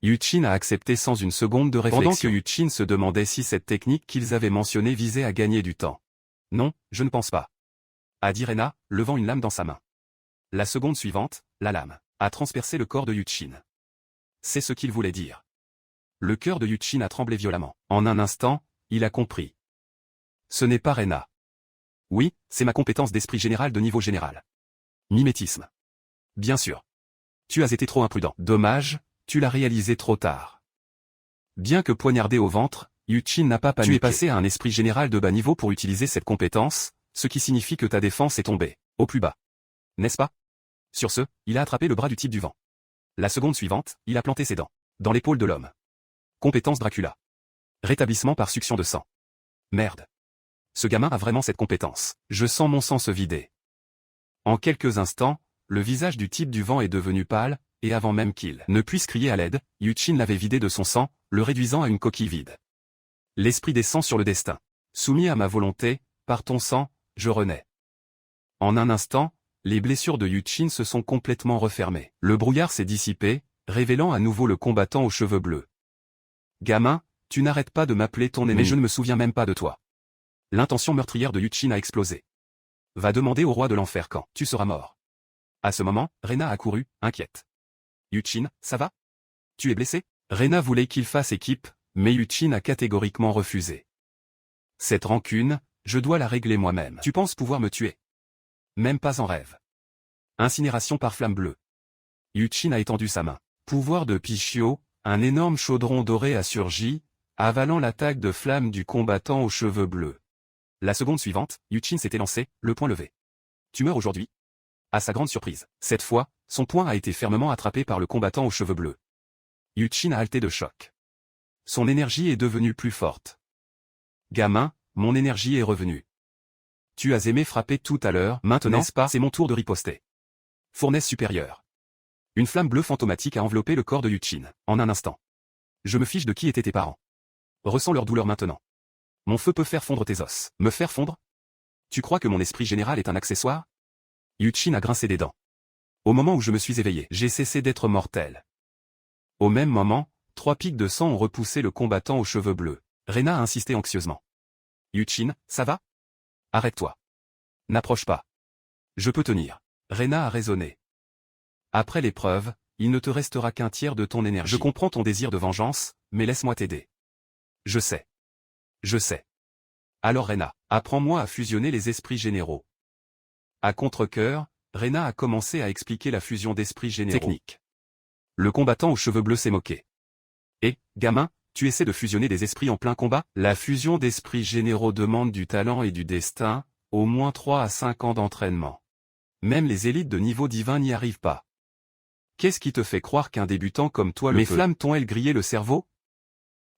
Yuchin a accepté sans une seconde de réflexion. Pendant que Yuchin se demandait si cette technique qu'ils avaient mentionnée visait à gagner du temps. « Non, je ne pense pas. » a dit Rena, levant une lame dans sa main. La seconde suivante, la lame a transpercé le corps de Yuchin. C'est ce qu'il voulait dire. Le cœur de Yuchin a tremblé violemment. En un instant, il a compris. Ce n'est pas Rena. Oui, c'est ma compétence d'esprit général de niveau général. Mimétisme. Bien sûr. Tu as été trop imprudent. Dommage, tu l'as réalisé trop tard. Bien que poignardé au ventre, Yuchin n'a pas paniqué. Tu es passé à un esprit général de bas niveau pour utiliser cette compétence, ce qui signifie que ta défense est tombée, au plus bas. N'est-ce pas? Sur ce, il a attrapé le bras du type du vent. La seconde suivante, il a planté ses dents dans l'épaule de l'homme. Compétence Dracula. Rétablissement par succion de sang. Merde. Ce gamin a vraiment cette compétence. Je sens mon sang se vider. En quelques instants, le visage du type du vent est devenu pâle, et avant même qu'il ne puisse crier à l'aide, Yuchin l'avait vidé de son sang, le réduisant à une coquille vide. L'esprit descend sur le destin. Soumis à ma volonté, par ton sang, je renais. En un instant, les blessures de Yuchin se sont complètement refermées. Le brouillard s'est dissipé, révélant à nouveau le combattant aux cheveux bleus. Gamin, tu n'arrêtes pas de m'appeler ton ennemi. Mais je ne me souviens même pas de toi. L'intention meurtrière de Yuchin a explosé. Va demander au roi de l'enfer quand tu seras mort. À ce moment, Rena a couru, inquiète. Yuchin, ça va? Tu es blessé? Rena voulait qu'il fasse équipe, mais Yuchin a catégoriquement refusé. Cette rancune, je dois la régler moi-même. Tu penses pouvoir me tuer? Même pas en rêve. Incinération par flamme bleue. Yuchin a étendu sa main. Pouvoir de Pichio, un énorme chaudron doré a surgi, avalant l'attaque de flamme du combattant aux cheveux bleus. La seconde suivante, Yuchin s'était lancé, le poing levé. Tu meurs aujourd'hui? À sa grande surprise, cette fois, son poing a été fermement attrapé par le combattant aux cheveux bleus. Yuchin a halté de choc. Son énergie est devenue plus forte. Gamin, mon énergie est revenue. Tu as aimé frapper tout à l'heure, maintenant, c'est mon tour de riposter. Fournaise supérieure. Une flamme bleue fantomatique a enveloppé le corps de Yuchin, en un instant. Je me fiche de qui étaient tes parents. Ressens leur douleur maintenant. Mon feu peut faire fondre tes os. Me faire fondre? Tu crois que mon esprit général est un accessoire? Yuchin a grincé des dents. Au moment où je me suis éveillé, j'ai cessé d'être mortel. Au même moment, 3 pics de sang ont repoussé le combattant aux cheveux bleus. Rena a insisté anxieusement. Yuchin, ça va? Arrête-toi. N'approche pas. Je peux tenir. Rena a raisonné. Après l'épreuve, il ne te restera qu'un tiers de ton énergie. Je comprends ton désir de vengeance, mais laisse-moi t'aider. Je sais. Je sais. Alors Rena, apprends-moi à fusionner les esprits généraux. À contre-cœur, Rena a commencé à expliquer la fusion d'esprits généraux. Technique. Le combattant aux cheveux bleus s'est moqué. Et, gamin, tu essaies de fusionner des esprits en plein combat? La fusion d'esprits généraux demande du talent et du destin, au moins 3 à 5 ans d'entraînement. Même les élites de niveau divin n'y arrivent pas. Qu'est-ce qui te fait croire qu'un débutant comme toi le peut? Mes flammes t'ont-elles grillé le cerveau?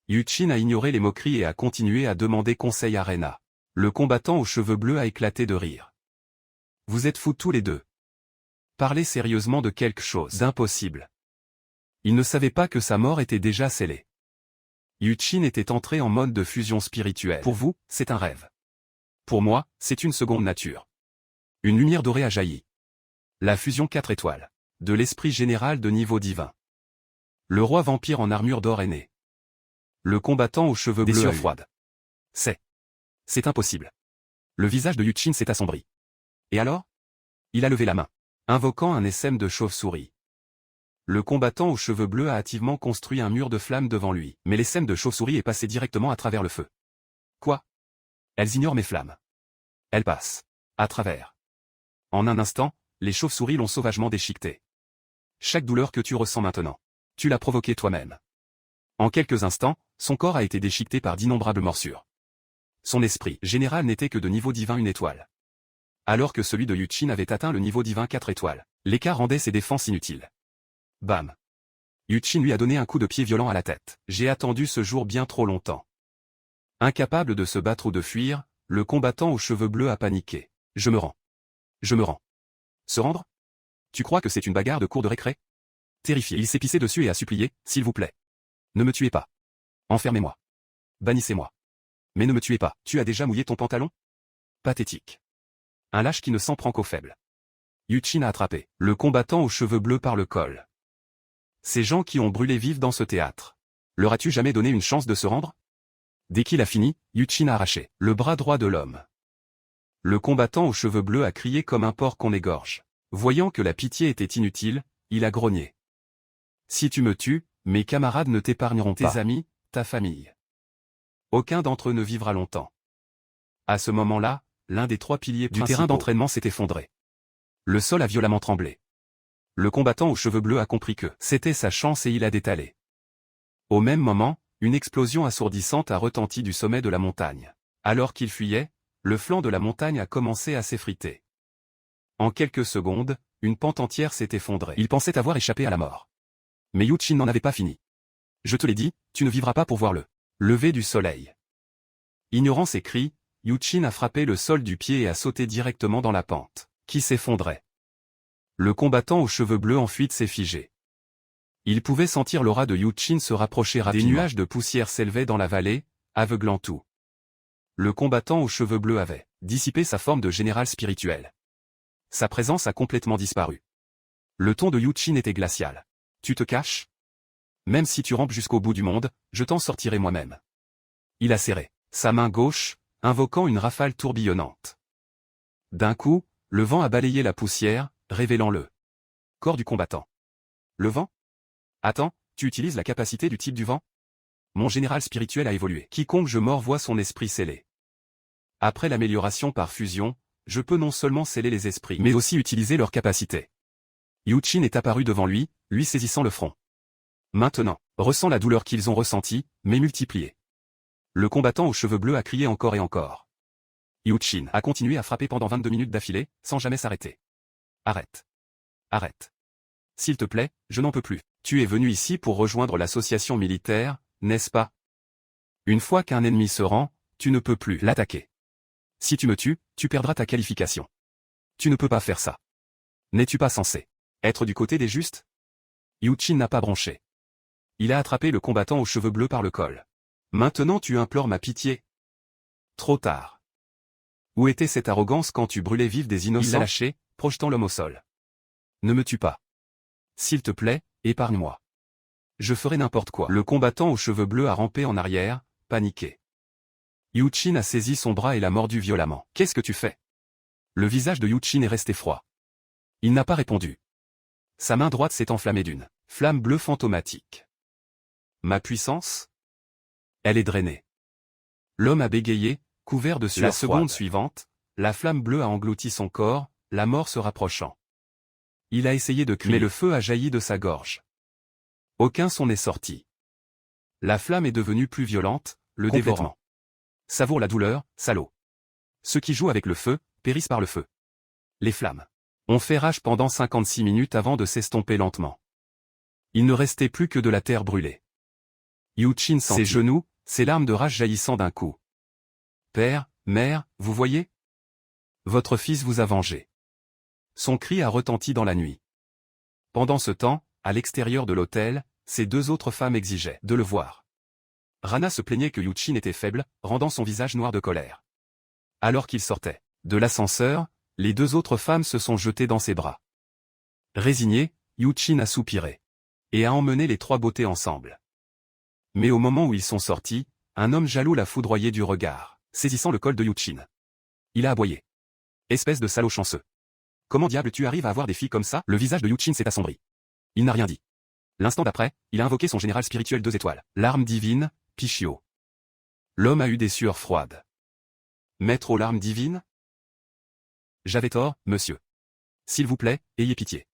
Yuchin a ignoré les moqueries et a continué à demander conseil à Rena. Le combattant aux cheveux bleus a éclaté de rire. Vous êtes fous tous les deux. Parlez sérieusement de quelque chose d'impossible. Il ne savait pas que sa mort était déjà scellée. Yuchin était entré en mode de fusion spirituelle. Pour vous, c'est un rêve. Pour moi, c'est une seconde nature. Une lumière dorée a jailli. La fusion 4 étoiles. De l'esprit général de niveau divin. Le roi vampire en armure d'or est né. Le combattant aux cheveux bleus. Des sueurs froides. C'est impossible. Le visage de Yuchin s'est assombri. Et alors? Il a levé la main, invoquant un essaim de chauve-souris. Le combattant aux cheveux bleus a hâtivement construit un mur de flammes devant lui, mais l'essaim de chauve-souris est passé directement à travers le feu. Quoi? Elles ignorent mes flammes. Elles passent. À travers. En un instant, les chauves-souris l'ont sauvagement déchiqueté. Chaque douleur que tu ressens maintenant, tu l'as provoquée toi-même. En quelques instants, son corps a été déchiqueté par d'innombrables morsures. Son esprit général n'était que de niveau divin 1 étoile. Alors que celui de Yuchin avait atteint le niveau divin 4 étoiles, l'écart rendait ses défenses inutiles. Bam! Yuchin lui a donné un coup de pied violent à la tête. J'ai attendu ce jour bien trop longtemps. Incapable de se battre ou de fuir, le combattant aux cheveux bleus a paniqué. Je me rends. Je me rends. Se rendre? Tu crois que c'est une bagarre de cour de récré? Terrifié, il s'est pissé dessus et a supplié, s'il vous plaît. Ne me tuez pas. Enfermez-moi. Bannissez-moi. Mais ne me tuez pas, tu as déjà mouillé ton pantalon? Pathétique. Un lâche qui ne s'en prend qu'aux faibles. Yuchin a attrapé le combattant aux cheveux bleus par le col. Ces gens qui ont brûlé vifs dans ce théâtre. Leur as-tu jamais donné une chance de se rendre? Dès qu'il a fini, Yuchin a arraché le bras droit de l'homme. Le combattant aux cheveux bleus a crié comme un porc qu'on égorge. Voyant que la pitié était inutile, il a grogné. Si tu me tues, mes camarades ne t'épargneront pas. Tes amis, ta famille. Aucun d'entre eux ne vivra longtemps. À ce moment-là, l'un des 3 piliers du terrain d'entraînement s'est effondré. Le sol a violemment tremblé. Le combattant aux cheveux bleus a compris que c'était sa chance et il a détalé. Au même moment, une explosion assourdissante a retenti du sommet de la montagne. Alors qu'il fuyait, le flanc de la montagne a commencé à s'effriter. En quelques secondes, une pente entière s'est effondrée. Il pensait avoir échappé à la mort. Mais Yuchin n'en avait pas fini. Je te l'ai dit, tu ne vivras pas pour voir le lever du soleil. Ignorant ses cris, Yuchin a frappé le sol du pied et a sauté directement dans la pente, qui s'effondrait. Le combattant aux cheveux bleus en fuite s'est figé. Il pouvait sentir l'aura de Yuchin se rapprocher rapidement. Des nuages de poussière s'élevaient dans la vallée, aveuglant tout. Le combattant aux cheveux bleus avait dissipé sa forme de général spirituel. Sa présence a complètement disparu. Le ton de Yuchin était glacial. Tu te caches? Même si tu rampes jusqu'au bout du monde, je t'en sortirai moi-même. Il a serré sa main gauche, invoquant une rafale tourbillonnante. D'un coup, le vent a balayé la poussière, révélant le corps du combattant. Le vent? Attends, tu utilises la capacité du type du vent? Mon général spirituel a évolué. Quiconque je mords voit son esprit scellé. Après l'amélioration par fusion, je peux non seulement sceller les esprits, mais aussi utiliser leurs capacités. Yuchin est apparu devant lui, lui saisissant le front. Maintenant, ressent la douleur qu'ils ont ressentie, mais multipliée. Le combattant aux cheveux bleus a crié encore et encore. Yuchin a continué à frapper pendant 22 minutes d'affilée, sans jamais s'arrêter. Arrête. Arrête. S'il te plaît, je n'en peux plus. Tu es venu ici pour rejoindre l'association militaire, n'est-ce pas? Une fois qu'un ennemi se rend, tu ne peux plus l'attaquer. Si tu me tues, tu perdras ta qualification. Tu ne peux pas faire ça. N'es-tu pas censé être du côté des justes? Yuchin n'a pas bronché. Il a attrapé le combattant aux cheveux bleus par le col. Maintenant tu implores ma pitié. Trop tard. Où était cette arrogance quand tu brûlais vif des innocents? Il l'a lâché, projetant l'homme au sol. Ne me tue pas. S'il te plaît, épargne-moi. Je ferai n'importe quoi. Le combattant aux cheveux bleus a rampé en arrière, paniqué. Yuchin a saisi son bras et l'a mordu violemment. Qu'est-ce que tu fais? Le visage de Yuchin est resté froid. Il n'a pas répondu. Sa main droite s'est enflammée d'une flamme bleue fantomatique. Ma puissance? Elle est drainée. L'homme a bégayé, couvert de sueur froide. La seconde suivante, la flamme bleue a englouti son corps, la mort se rapprochant. Il a essayé de crier, mais le feu a jailli de sa gorge. Aucun son n'est sorti. La flamme est devenue plus violente, le dévorant. Savoure la douleur, salaud. Ceux qui jouent avec le feu, périssent par le feu. Les flammes ont fait rage pendant 56 minutes avant de s'estomper lentement. Il ne restait plus que de la terre brûlée. Yuchin sentit ses genoux, ses larmes de rage jaillissant d'un coup. Père, mère, vous voyez? Votre fils vous a vengé. Son cri a retenti dans la nuit. Pendant ce temps, à l'extérieur de l'hôtel, ces 2 autres femmes exigeaient de le voir. Rana se plaignait que Yuchin était faible, rendant son visage noir de colère. Alors qu'il sortait de l'ascenseur, les 2 autres femmes se sont jetées dans ses bras. Résigné, Yuchin a soupiré. Et a emmené les 3 beautés ensemble. Mais au moment où ils sont sortis, un homme jaloux l'a foudroyé du regard, saisissant le col de Yuchin. Il a aboyé. Espèce de salaud chanceux. Comment diable tu arrives à avoir des filles comme ça? Le visage de Yuchin s'est assombri. Il n'a rien dit. L'instant d'après, il a invoqué son général spirituel 2 étoiles. L'arme divine, Pichio. L'homme a eu des sueurs froides. Maître aux larmes divines? J'avais tort, monsieur. S'il vous plaît, ayez pitié.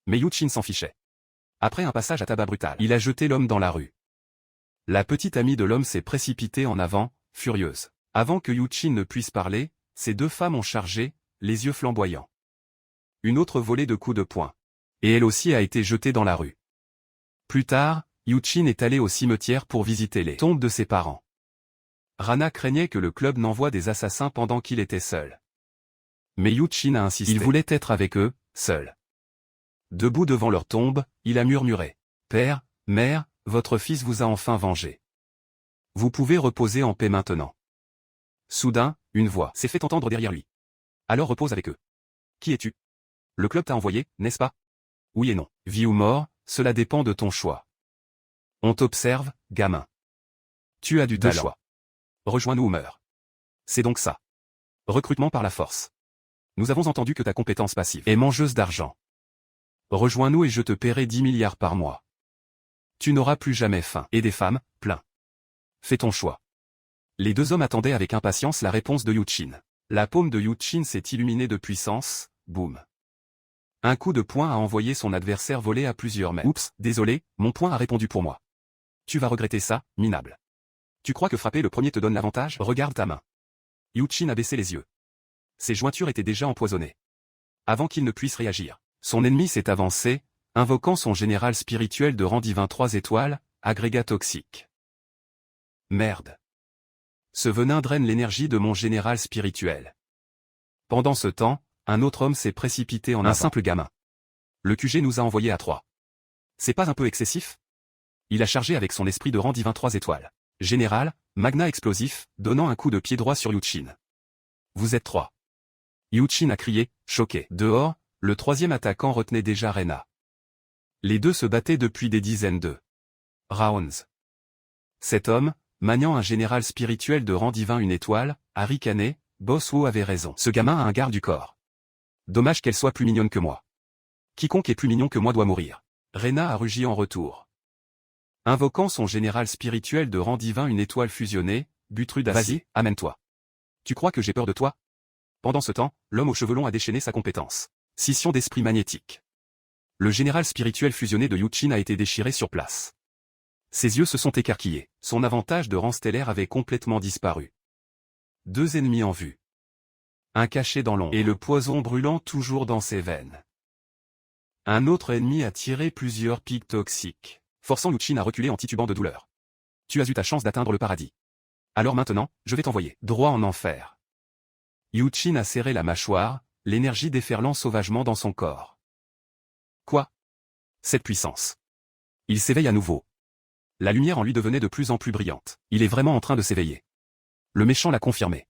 Mais Yuchin s'en fichait. Après un passage à tabac brutal, il a jeté l'homme dans la rue. La petite amie de l'homme s'est précipitée en avant, furieuse. Avant que Yuchin ne puisse parler, ces 2 femmes ont chargé, les yeux flamboyants. Une autre volée de coups de poing. Et elle aussi a été jetée dans la rue. Plus tard, Yuchin est allé au cimetière pour visiter les tombes de ses parents. Rana craignait que le club n'envoie des assassins pendant qu'il était seul. Mais Yu-Chin a insisté. Il voulait être avec eux, seul. Debout devant leur tombe, il a murmuré. « Père, mère, votre fils vous a enfin vengé. Vous pouvez reposer en paix maintenant. » Soudain, une voix s'est fait entendre derrière lui. « Alors repose avec eux. »« Qui es-tu ? Le club t'a envoyé, n'est-ce pas ? » ?»« Oui et non. Vie ou mort, cela dépend de ton choix. »« On t'observe, gamin. Tu as du talent. Choix. Rejoins-nous ou meurs. » C'est donc ça. Recrutement par la force. Nous avons entendu que ta compétence passive est mangeuse d'argent. Rejoins-nous et je te paierai 10 milliards par mois. Tu n'auras plus jamais faim. Et des femmes, plein. Fais ton choix. Les deux hommes attendaient avec impatience la réponse de Yu-Chin. La paume de Yu-Chin s'est illuminée de puissance, boum. Un coup de poing a envoyé son adversaire voler à plusieurs mètres. Oups, désolé, mon poing a répondu pour moi. Tu vas regretter ça, minable. Tu crois que frapper le premier te donne l'avantage ? Regarde ta main. Yu-Chin a baissé les yeux. Ses jointures étaient déjà empoisonnées. Avant qu'il ne puisse réagir, son ennemi s'est avancé, invoquant son général spirituel de rang divin 3 étoiles, agrégat toxique. Merde. Ce venin draine l'énergie de mon général spirituel. Pendant ce temps, un autre homme s'est précipité en un simple gamin. Le QG nous a envoyés à 3. C'est pas un peu excessif ? Il a chargé avec son esprit de rang divin 3 étoiles. Général, magna explosif, donnant un coup de pied droit sur Yu-Chin. Vous êtes 3. Yu-Chin a crié, choqué. Dehors, le troisième attaquant retenait déjà Rena. Les deux se battaient depuis des dizaines de rounds. Cet homme, maniant un général spirituel de rang divin 1 étoile, a ricané, Boss Wu avait raison. Ce gamin a un garde du corps. Dommage qu'elle soit plus mignonne que moi. Quiconque est plus mignon que moi doit mourir. Rena a rugi en retour. Invoquant son général spirituel de rang divin 1 étoile fusionnée, Butrud a Vas-y, amène-toi. Tu crois que j'ai peur de toi ? Pendant ce temps, l'homme aux cheveux longs a déchaîné sa compétence. Scission d'esprit magnétique. Le général spirituel fusionné de Yu-Chin a été déchiré sur place. Ses yeux se sont écarquillés. Son avantage de rang stellaire avait complètement disparu. Deux ennemis en vue. Un caché dans l'ombre et le poison brûlant toujours dans ses veines. Un autre ennemi a tiré plusieurs pics toxiques, forçant Yu-Chin à reculer en titubant de douleur. Tu as eu ta chance d'atteindre le paradis. Alors maintenant, je vais t'envoyer droit en enfer. Yu-Chin a serré la mâchoire, l'énergie déferlant sauvagement dans son corps. Quoi ? Cette puissance. Il s'éveille à nouveau. La lumière en lui devenait de plus en plus brillante. Il est vraiment en train de s'éveiller. Le méchant l'a confirmé.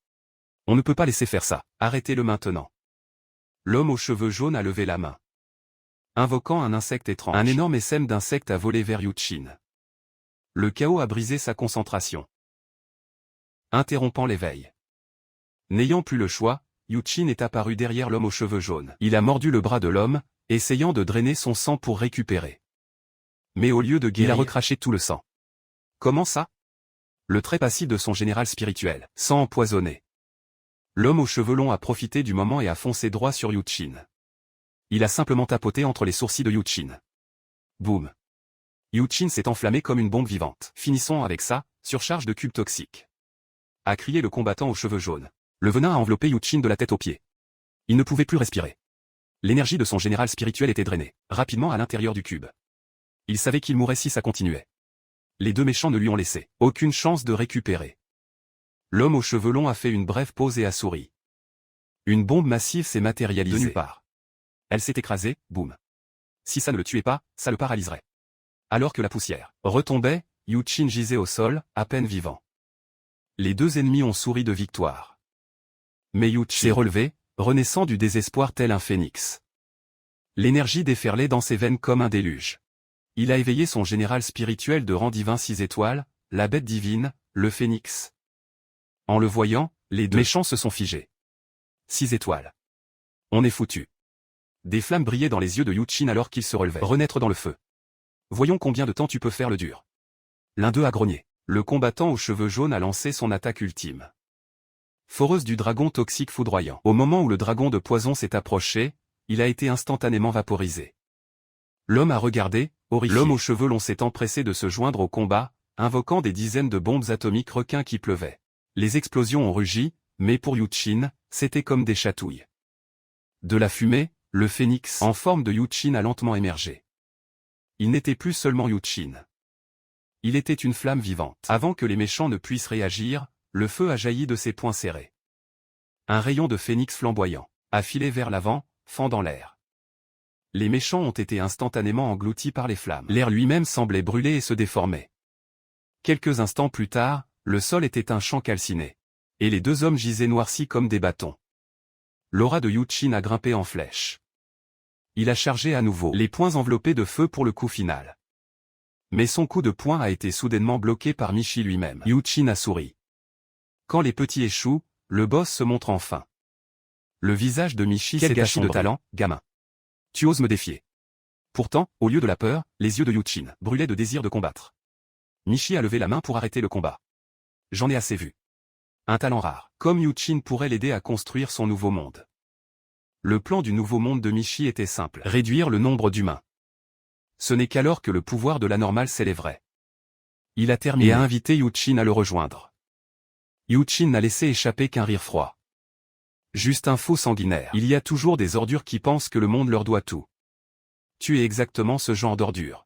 On ne peut pas laisser faire ça, arrêtez-le maintenant. L'homme aux cheveux jaunes a levé la main. Invoquant un insecte étrange. Un énorme essaim d'insectes a volé vers Yu-Chin. Le chaos a brisé sa concentration, interrompant l'éveil. N'ayant plus le choix, Yu-Chin est apparu derrière l'homme aux cheveux jaunes. Il a mordu le bras de l'homme, essayant de drainer son sang pour récupérer. Mais au lieu de guérir, il a recraché tout le sang. Comment ça ? Le trait passif de son général spirituel, sang empoisonné. L'homme aux cheveux longs a profité du moment et a foncé droit sur Yu-Chin. Il a simplement tapoté entre les sourcils de Yu-Chin. Boum. Yu-Chin s'est enflammé comme une bombe vivante. Finissons avec ça, surcharge de cubes toxiques. A crié le combattant aux cheveux jaunes. Le venin a enveloppé Yu-Chin de la tête aux pieds. Il ne pouvait plus respirer. L'énergie de son général spirituel était drainée, rapidement à l'intérieur du cube. Il savait qu'il mourrait si ça continuait. Les deux méchants ne lui ont laissé aucune chance de récupérer. L'homme aux cheveux longs a fait une brève pause et a souri. Une bombe massive s'est matérialisée de nulle part. Elle s'est écrasée, boum. Si ça ne le tuait pas, ça le paralyserait. Alors que la poussière retombait, Yu-Chin gisait au sol, à peine vivant. Les deux ennemis ont souri de victoire. Mais Yu-Chin s'est relevé, renaissant du désespoir tel un phénix. L'énergie déferlait dans ses veines comme un déluge. Il a éveillé son général spirituel de rang divin 6 étoiles, la bête divine, le phénix. En le voyant, les deux méchants se sont figés. 6 étoiles. On est foutu. Des flammes brillaient dans les yeux de Yu-Chin alors qu'il se relevait. Renaître dans le feu. Voyons combien de temps tu peux faire le dur. L'un d'eux a grogné. Le combattant aux cheveux jaunes a lancé son attaque ultime. Foreuse du dragon toxique foudroyant. Au moment où le dragon de poison s'est approché, il a été instantanément vaporisé. L'homme a regardé, horrifié. L'homme aux cheveux longs s'est empressé de se joindre au combat, invoquant des dizaines de bombes atomiques requins qui pleuvaient. Les explosions ont rugi, mais pour Yu-Chin, c'était comme des chatouilles. De la fumée, le phénix en forme de Yu-Chin a lentement émergé. Il n'était plus seulement Yu-Chin. Il était une flamme vivante. Avant que les méchants ne puissent réagir, le feu a jailli de ses poings serrés. Un rayon de phénix flamboyant a filé vers l'avant, fendant l'air. Les méchants ont été instantanément engloutis par les flammes. L'air lui-même semblait brûler et se déformer. Quelques instants plus tard, le sol était un champ calciné. Et les deux hommes gisaient noircis comme des bâtons. L'aura de Yu-Chin a grimpé en flèche. Il a chargé à nouveau, les poings enveloppés de feu pour le coup final. Mais son coup de poing a été soudainement bloqué par Michi lui-même. Yu-Chin a souri. Quand les petits échouent, le boss se montre enfin. Le visage de Michi s'est taché de talent, gamin. Tu oses me défier. Pourtant, au lieu de la peur, les yeux de Yu-Chin brûlaient de désir de combattre. Michi a levé la main pour arrêter le combat. J'en ai assez vu. Un talent rare, comme Yu-Chin pourrait l'aider à construire son nouveau monde. Le plan du nouveau monde de Michi était simple, réduire le nombre d'humains. Ce n'est qu'alors que le pouvoir de l'anormal s'élèverait. Il a terminé et a invité Yu-Chin à le rejoindre. Yu-Chin n'a laissé échapper qu'un rire froid. Juste un faux sanguinaire. Il y a toujours des ordures qui pensent que le monde leur doit tout. Tu es exactement ce genre d'ordure.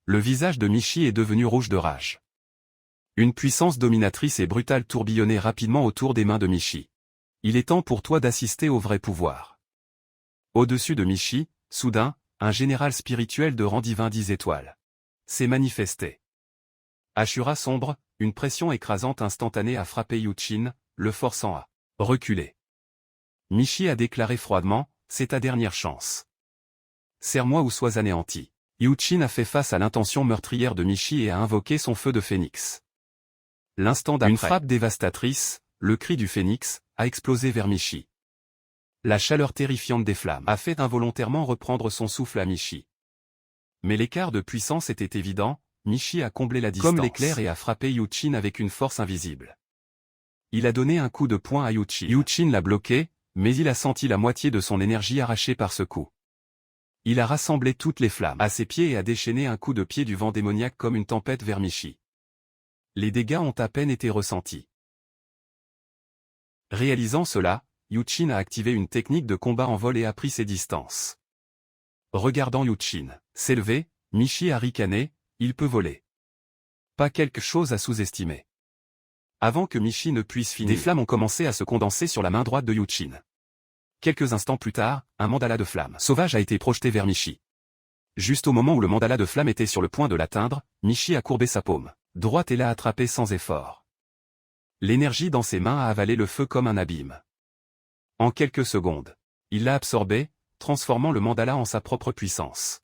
Le visage de Michi est devenu rouge de rage. Une puissance dominatrice et brutale tourbillonnait rapidement autour des mains de Michi. Il est temps pour toi d'assister au vrai pouvoir. Au-dessus de Michi, soudain, un général spirituel de rang divin 10 étoiles s'est manifesté. Ashura sombre, une pression écrasante instantanée a frappé Yu-Chin, le forçant à reculer. Michi a déclaré froidement, c'est ta dernière chance. Serre-moi ou sois anéanti. Yu-Chin a fait face à l'intention meurtrière de Michi et a invoqué son feu de phénix. L'instant d'après, une frappe dévastatrice, le cri du phénix, a explosé vers Michi. La chaleur terrifiante des flammes a fait involontairement reprendre son souffle à Michi. Mais l'écart de puissance était évident, Michi a comblé la distance comme l'éclair et a frappé Yu-Chin avec une force invisible. Il a donné un coup de poing à Yu-Chin. Yu-Chin l'a bloqué, mais il a senti la moitié de son énergie arrachée par ce coup. Il a rassemblé toutes les flammes à ses pieds et a déchaîné un coup de pied du vent démoniaque comme une tempête vers Michi. Les dégâts ont à peine été ressentis. Réalisant cela, Yu-Chin a activé une technique de combat en vol et a pris ses distances. Regardant Yu-Chin s'élever, Michi a ricané, il peut voler. Pas quelque chose à sous-estimer. Avant que Michi ne puisse finir, des flammes ont commencé à se condenser sur la main droite de Yu-Chin. Quelques instants plus tard, un mandala de flammes sauvage a été projeté vers Michi. Juste au moment où le mandala de flammes était sur le point de l'atteindre, Michi a courbé sa paume droite et l'a attrapé sans effort. L'énergie dans ses mains a avalé le feu comme un abîme. En quelques secondes, il l'a absorbé, transformant le mandala en sa propre puissance.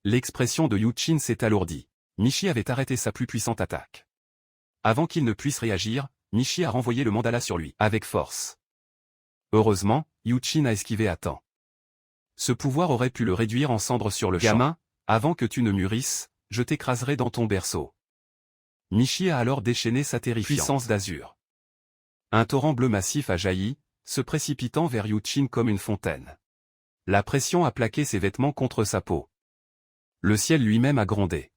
L'expression de Yu-Chin s'est alourdie. Michi avait arrêté sa plus puissante attaque. Avant qu'il ne puisse réagir, Michi a renvoyé le mandala sur lui, avec force. Heureusement, Yu-Chin a esquivé à temps. Ce pouvoir aurait pu le réduire en cendres sur le champ. Gamin, avant que tu ne mûrisses, je t'écraserai dans ton berceau. Michi a alors déchaîné sa terrifiante puissance d'azur. Un torrent bleu massif a jailli, se précipitant vers Yu-Chin comme une fontaine. La pression a plaqué ses vêtements contre sa peau. Le ciel lui-même a grondé.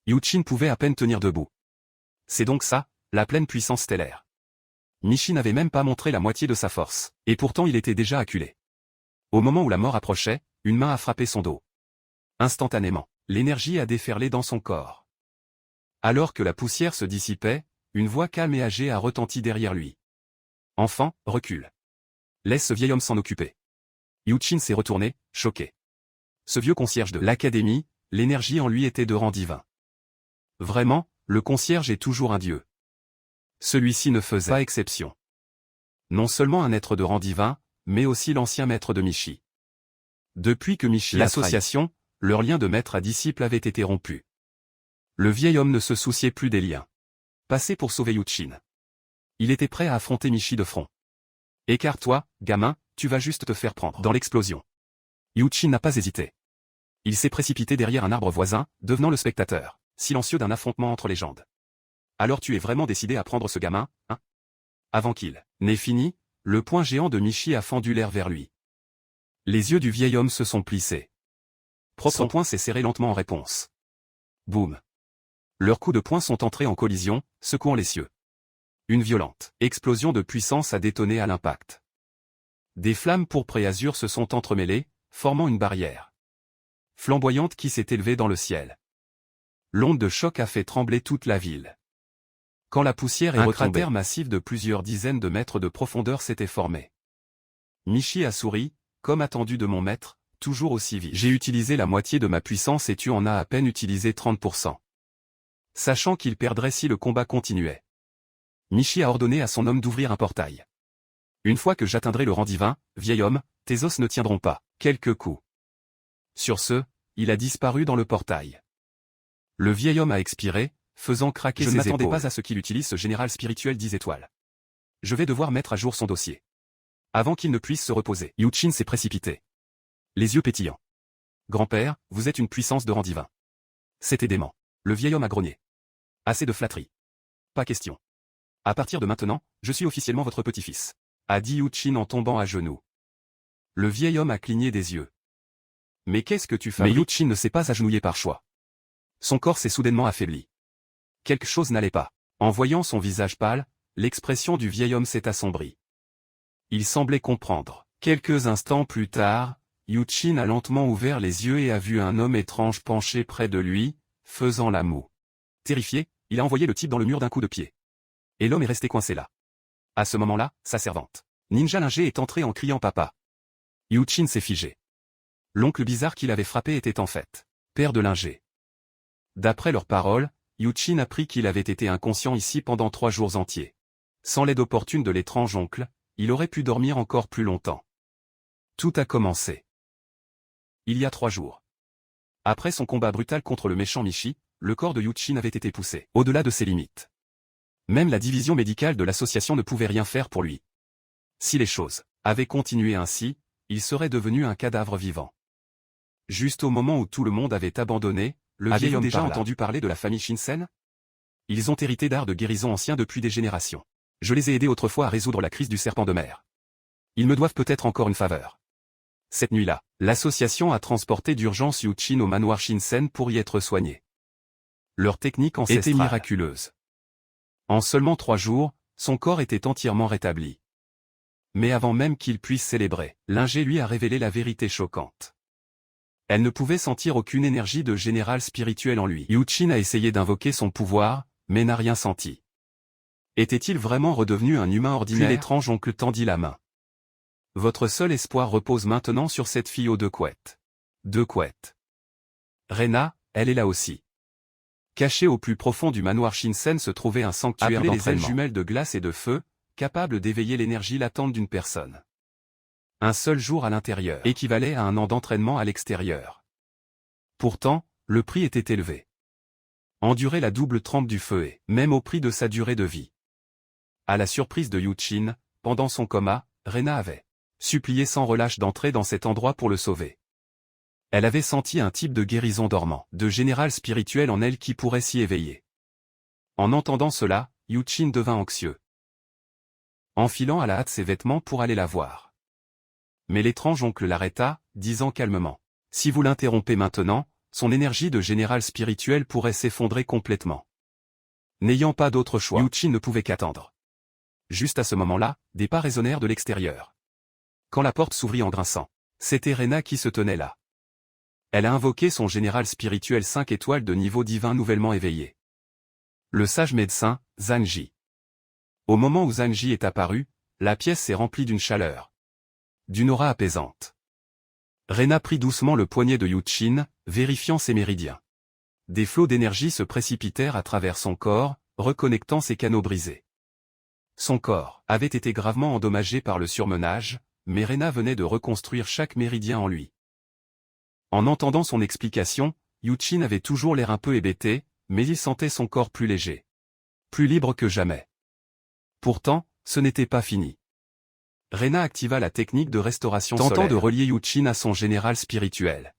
Yu-Chin pouvait à peine tenir debout. C'est donc ça, la pleine puissance stellaire. Michi n'avait même pas montré la moitié de sa force, et pourtant il était déjà acculé. Au moment où la mort approchait, une main a frappé son dos. Instantanément, l'énergie a déferlé dans son corps. Alors que la poussière se dissipait, une voix calme et âgée a retenti derrière lui. « Enfant, recule. Laisse ce vieil homme s'en occuper. » Yu-Chin s'est retourné, choqué. Ce vieux concierge de l'académie, l'énergie en lui était de rang divin. Vraiment, le concierge est toujours un dieu. Celui-ci ne faisait pas exception. Non seulement un être de rang divin, mais aussi l'ancien maître de Michi. Depuis que Michi l'association, leur lien de maître à disciple avait été rompu. Le vieil homme ne se souciait plus des liens. Passé pour sauver Yu-Chin. Il était prêt à affronter Michi de front. « Écarte-toi, gamin, tu vas juste te faire prendre dans l'explosion. » Yu-Chin n'a pas hésité. Il s'est précipité derrière un arbre voisin, devenant le spectateur silencieux d'un affrontement entre légendes. « Alors tu es vraiment décidé à prendre ce gamin, hein ?» Avant qu'il n'ait fini, le poing géant de Michi a fendu l'air vers lui. Les yeux du vieil homme se sont plissés. Son poing s'est serré lentement en réponse. Boum. Leurs coups de poing sont entrés en collision, secouant les cieux. Une violente explosion de puissance a détonné à l'impact. Des flammes pourpres et azur se sont entremêlées, formant une barrière flamboyante qui s'est élevée dans le ciel. L'onde de choc a fait trembler toute la ville. Quand la poussière est retombée, un cratère massif de plusieurs dizaines de mètres de profondeur s'était formé. Michi a souri, comme attendu de mon maître, toujours aussi vite. J'ai utilisé la moitié de ma puissance et tu en as à peine utilisé 30%. Sachant qu'il perdrait si le combat continuait. Michi a ordonné à son homme d'ouvrir un portail. Une fois que j'atteindrai le rang divin, vieil homme, tes os ne tiendront pas. Quelques coups. Sur ce, il a disparu dans le portail. Le vieil homme a expiré, faisant craquer ses épaules. Je ne m'attendais pas à ce qu'il utilise ce général spirituel 10 étoiles. Je vais devoir mettre à jour son dossier. Avant qu'il ne puisse se reposer, Yu-Chin s'est précipité. Les yeux pétillants. Grand-père, vous êtes une puissance de rang divin. C'était dément. Le vieil homme a grogné. Assez de flatterie. Pas question. À partir de maintenant, je suis officiellement votre petit-fils, a dit Yu-Chin en tombant à genoux. Le vieil homme a cligné des yeux. Mais qu'est-ce que tu fabriques? Mais Yu-Chin ne s'est pas agenouillé par choix. Son corps s'est soudainement affaibli. Quelque chose n'allait pas. En voyant son visage pâle, l'expression du vieil homme s'est assombrie. Il semblait comprendre. Quelques instants plus tard, Yu-Chin a lentement ouvert les yeux et a vu un homme étrange penché près de lui, faisant la moue. Terrifié, il a envoyé le type dans le mur d'un coup de pied. Et l'homme est resté coincé là. À ce moment-là, sa servante, Ninja Linger, est entrée en criant papa. Yu-Chin s'est figé. L'oncle bizarre qui l'avait frappé était en fait père de Linger. D'après leurs paroles, Yu-Chin apprit qu'il avait été inconscient ici pendant 3 jours entiers. Sans l'aide opportune de l'étrange oncle, il aurait pu dormir encore plus longtemps. Tout a commencé. Il y a 3 jours. Après son combat brutal contre le méchant Michi, le corps de Yu-Chin avait été poussé au-delà de ses limites. Même la division médicale de l'association ne pouvait rien faire pour lui. Si les choses avaient continué ainsi, il serait devenu un cadavre vivant. Juste au moment où tout le monde avait abandonné, le vieil homme déjà entendu parler de la famille Shinsen? Ils ont hérité d'arts de guérison anciens depuis des générations. Je les ai aidés autrefois à résoudre la crise du serpent de mer. Ils me doivent peut-être encore une faveur. Cette nuit-là, l'association a transporté d'urgence Yu-Chin au manoir Shinsen pour y être soigné. Leur technique ancestrale était miraculeuse. En seulement 3 jours, son corps était entièrement rétabli. Mais avant même qu'il puisse célébrer, Linger lui a révélé la vérité choquante. Elle ne pouvait sentir aucune énergie de général spirituel en lui. Yu-Chin a essayé d'invoquer son pouvoir, mais n'a rien senti. Était-il vraiment redevenu un humain ordinaire? Puis l'étrange oncle tendit la main. Votre seul espoir repose maintenant sur cette fille aux 2 couettes. 2 couettes. Rena, elle est là aussi. Caché au plus profond du manoir Shinsen se trouvait un sanctuaire d'entraînement. Les ailes jumelles de glace et de feu, capable d'éveiller l'énergie latente d'une personne. Un seul jour à l'intérieur équivalait à un an d'entraînement à l'extérieur. Pourtant, le prix était élevé. Endurer la double trempe du feu et, même au prix de sa durée de vie. À la surprise de Yu-Chin, pendant son coma, Rena avait supplié sans relâche d'entrer dans cet endroit pour le sauver. Elle avait senti un type de guérison dormant, de général spirituel en elle qui pourrait s'y éveiller. En entendant cela, Yu-Chin devint anxieux. Enfilant à la hâte ses vêtements pour aller la voir. Mais l'étrange oncle l'arrêta, disant calmement. Si vous l'interrompez maintenant, son énergie de général spirituel pourrait s'effondrer complètement. N'ayant pas d'autre choix, Yu-Chin ne pouvait qu'attendre. Juste à ce moment-là, des pas résonnèrent de l'extérieur. Quand la porte s'ouvrit en grinçant, c'était Rena qui se tenait là. Elle a invoqué son général spirituel 5 étoiles de niveau divin nouvellement éveillé. Le sage médecin, Zanji. Au moment où Zanji est apparu, la pièce s'est remplie d'une chaleur. D'une aura apaisante. Rena prit doucement le poignet de Yu-Chin, vérifiant ses méridiens. Des flots d'énergie se précipitèrent à travers son corps, reconnectant ses canaux brisés. Son corps avait été gravement endommagé par le surmenage, mais Rena venait de reconstruire chaque méridien en lui. En entendant son explication, Yu-Chin avait toujours l'air un peu hébété, mais il sentait son corps plus léger. Plus libre que jamais. Pourtant, ce n'était pas fini. Rena activa la technique de restauration solaire, tentant de relier Yu-Chin à son général spirituel.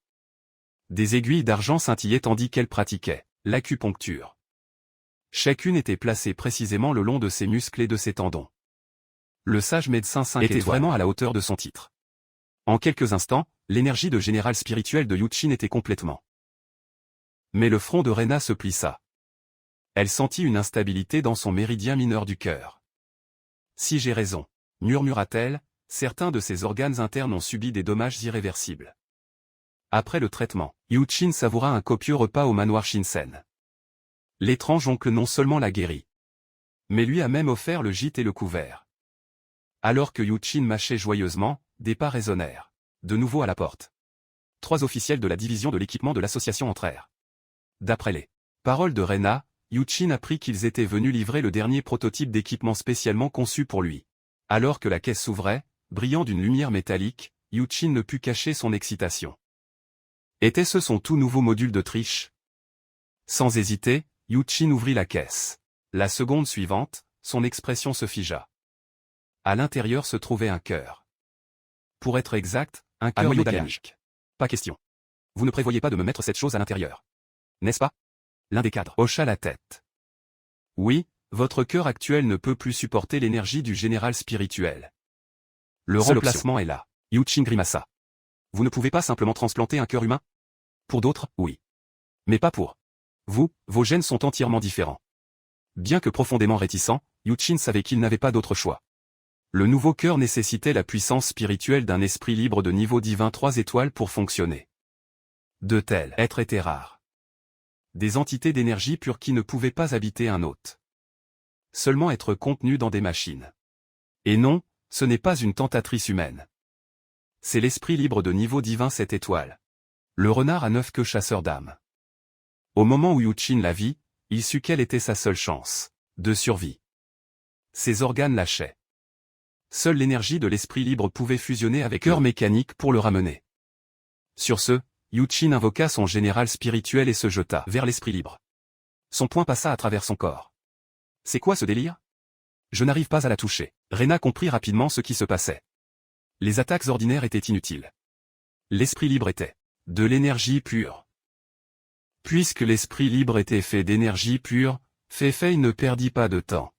Des aiguilles d'argent scintillaient tandis qu'elle pratiquait l'acupuncture. Chacune était placée précisément le long de ses muscles et de ses tendons. Le sage médecin 5 était vraiment à la hauteur de son titre. En quelques instants, l'énergie de général spirituel de Yu-Chin était complètement. Mais le front de Rena se plissa. Elle sentit une instabilité dans son méridien mineur du cœur. Si j'ai raison, murmura-t-elle, certains de ses organes internes ont subi des dommages irréversibles. Après le traitement, Yu-Chin savoura un copieux repas au manoir Shinsen. L'étrange oncle non seulement la guérit, Mais lui a même offert le gîte et le couvert. Alors que Yuchin mâchait joyeusement, des pas résonnèrent. De nouveau à la porte. 3 officiels de la division de l'équipement de l'association entrèrent. D'après les paroles de Rena, Yuchin apprit qu'ils étaient venus livrer le dernier prototype d'équipement spécialement conçu pour lui. Alors que la caisse s'ouvrait, brillant d'une lumière métallique, Yuchin ne put cacher son excitation. Était-ce son tout nouveau module de triche? Sans hésiter, Yuchin ouvrit la caisse. La seconde suivante, son expression se figea. À l'intérieur se trouvait un cœur. Pour être exact, un cœur noyau mécanique. Pas question. Vous ne prévoyez pas de me mettre cette chose à l'intérieur. N'est-ce pas? L'un des cadres hocha la tête. Oui, votre cœur actuel ne peut plus supporter l'énergie du général spirituel. Le remplacement est là. Yuchin grimaça. Vous ne pouvez pas simplement transplanter un cœur humain? Pour d'autres, oui. Mais pas pour vous, vos gènes sont entièrement différents. Bien que profondément réticent, Yuchin savait qu'il n'avait pas d'autre choix. Le nouveau cœur nécessitait la puissance spirituelle d'un esprit libre de niveau divin 3 étoiles pour fonctionner. De tels êtres étaient rares. Des entités d'énergie pure qui ne pouvaient pas habiter un hôte. Seulement être contenus dans des machines. Et non, ce n'est pas une tentatrice humaine. C'est l'esprit libre de niveau divin 7 étoiles. Le renard à 9 queues chasseur d'âmes. Au moment où Yuchin la vit, il sut quelle était sa seule chance de survie. Ses organes lâchaient. Seule l'énergie de l'esprit libre pouvait fusionner avec cœur mécanique pour le ramener. Sur ce, Yuchin invoqua son général spirituel et se jeta vers l'esprit libre. Son poing passa à travers son corps. C'est quoi ce délire? Je n'arrive pas à la toucher. Rena comprit rapidement ce qui se passait. Les attaques ordinaires étaient inutiles. L'esprit libre était de l'énergie pure. Puisque l'esprit libre était fait d'énergie pure, Fei ne perdit pas de temps.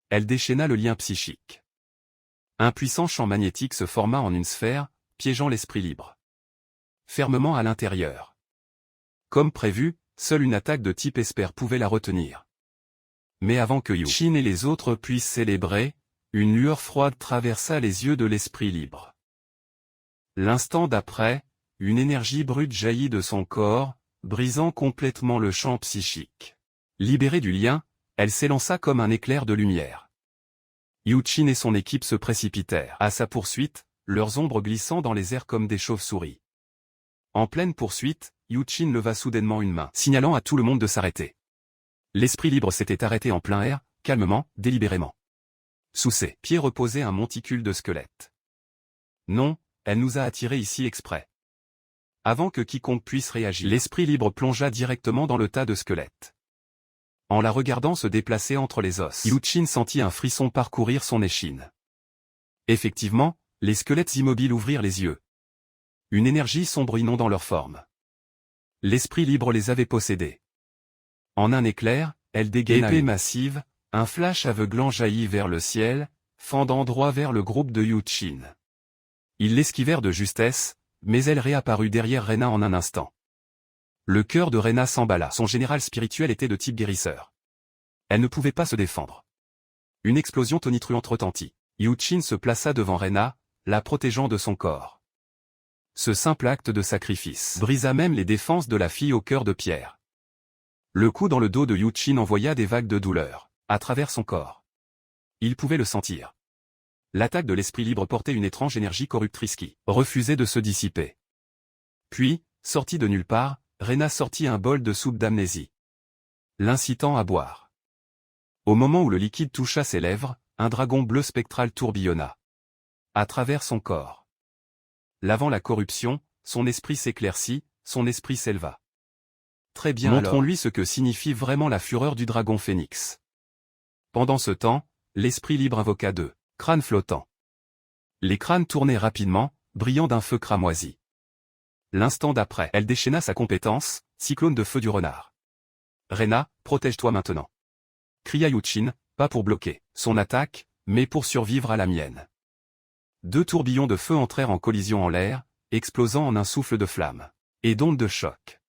Elle déchaîna le lien psychique. Un puissant champ magnétique se forma en une sphère, piégeant l'esprit libre. Fermement à l'intérieur. Comme prévu, seule une attaque de type Esper pouvait la retenir. Mais avant que Yuchin et les autres puissent célébrer, une lueur froide traversa les yeux de l'esprit libre. L'instant d'après, une énergie brute jaillit de son corps, brisant complètement le champ psychique. Libérée du lien, elle s'élança comme un éclair de lumière. Yuchin et son équipe se précipitèrent à sa poursuite, leurs ombres glissant dans les airs comme des chauves-souris. En pleine poursuite, Yuchin leva soudainement une main, signalant à tout le monde de s'arrêter. L'esprit libre s'était arrêté en plein air, calmement, délibérément. Sous ses pieds reposait un monticule de squelettes. Non, elle nous a attirés ici exprès. Avant que quiconque puisse réagir, l'esprit libre plongea directement dans le tas de squelettes. En la regardant se déplacer entre les os, Yuchin sentit un frisson parcourir son échine. Effectivement, les squelettes immobiles ouvrirent les yeux. Une énergie sombre inondant leur forme. L'esprit libre les avait possédés. En un éclair, elle dégaina épée massive, un flash aveuglant jaillit vers le ciel, fendant droit vers le groupe de Yuchin. Ils l'esquivèrent de justesse, mais elle réapparut derrière Rena en un instant. Le cœur de Rena s'emballa. Son général spirituel était de type guérisseur. Elle ne pouvait pas se défendre. Une explosion tonitruante retentit. Yuchin se plaça devant Rena, la protégeant de son corps. Ce simple acte de sacrifice brisa même les défenses de la fille au cœur de pierre. Le coup dans le dos de Yuchin envoya des vagues de douleur, à travers son corps. Il pouvait le sentir. L'attaque de l'esprit libre portait une étrange énergie corruptrice qui refusait de se dissiper. Puis, sortie de nulle part, Rena sortit un bol de soupe d'amnésie, l'incitant à boire. Au moment où le liquide toucha ses lèvres, un dragon bleu spectral tourbillonna à travers son corps. Lavant la corruption, son esprit s'éclaircit, son esprit s'éleva. Très bien, montrons-lui ce que signifie vraiment la fureur du dragon phénix. Pendant ce temps, l'esprit libre invoqua 2 crânes flottants. Les crânes tournaient rapidement, brillant d'un feu cramoisi. L'instant d'après, elle déchaîna sa compétence, cyclone de feu du renard. Rena, protège-toi maintenant. Cria Yuchin, pas pour bloquer son attaque, mais pour survivre à la mienne. 2 tourbillons de feu entrèrent en collision en l'air, explosant en un souffle de flamme et d'ondes de choc.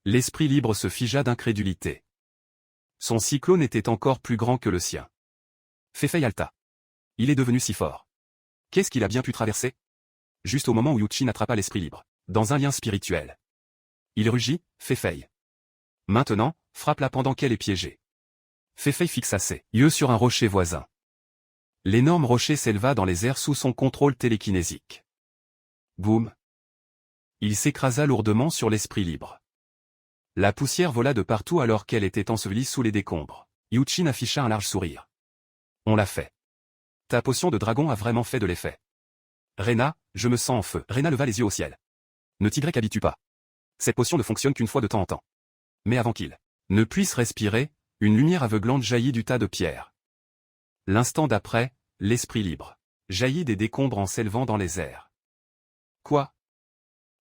L'esprit libre se figea d'incrédulité. Son cyclone était encore plus grand que le sien. Fei halta. Il est devenu si fort. Qu'est-ce qu'il a bien pu traverser? Juste au moment où Yuchin attrapa l'esprit libre, dans un lien spirituel. Il rugit, Fei. Maintenant, frappe-la pendant qu'elle est piégée. Fei fixa ses yeux sur un rocher voisin. L'énorme rocher s'éleva dans les airs sous son contrôle télékinésique. Boum! Il s'écrasa lourdement sur l'esprit libre. La poussière vola de partout alors qu'elle était ensevelie sous les décombres. Yuchin afficha un large sourire. On l'a fait. Ta potion de dragon a vraiment fait de l'effet. Rena, je me sens en feu. Rena leva les yeux au ciel. Ne t'habitue pas. Cette potion ne fonctionne qu'une fois de temps en temps. Mais avant qu'il ne puisse respirer, une lumière aveuglante jaillit du tas de pierres. L'instant d'après, l'esprit libre jaillit des décombres en s'élevant dans les airs. Quoi?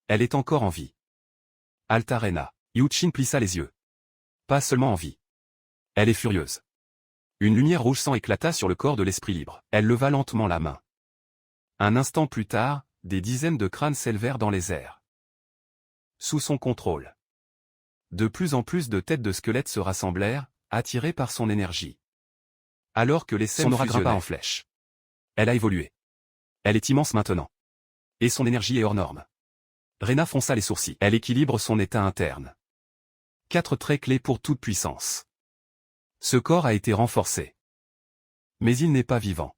Elle est encore en vie. Altarena. Yuchin plissa les yeux. Pas seulement en vie. Elle est furieuse. Une lumière rouge sang éclata sur le corps de l'esprit libre. Elle leva lentement la main. Un instant plus tard, des dizaines de crânes s'élevèrent dans les airs. Sous son contrôle. De plus en plus de têtes de squelettes se rassemblèrent, attirées par son énergie. Alors que les scènes grimpa en flèche. Elle a évolué. Elle est immense maintenant. Et son énergie est hors norme. Rena fronça les sourcils. Elle équilibre son état interne. 4 traits clés pour toute puissance. Ce corps a été renforcé. Mais il n'est pas vivant.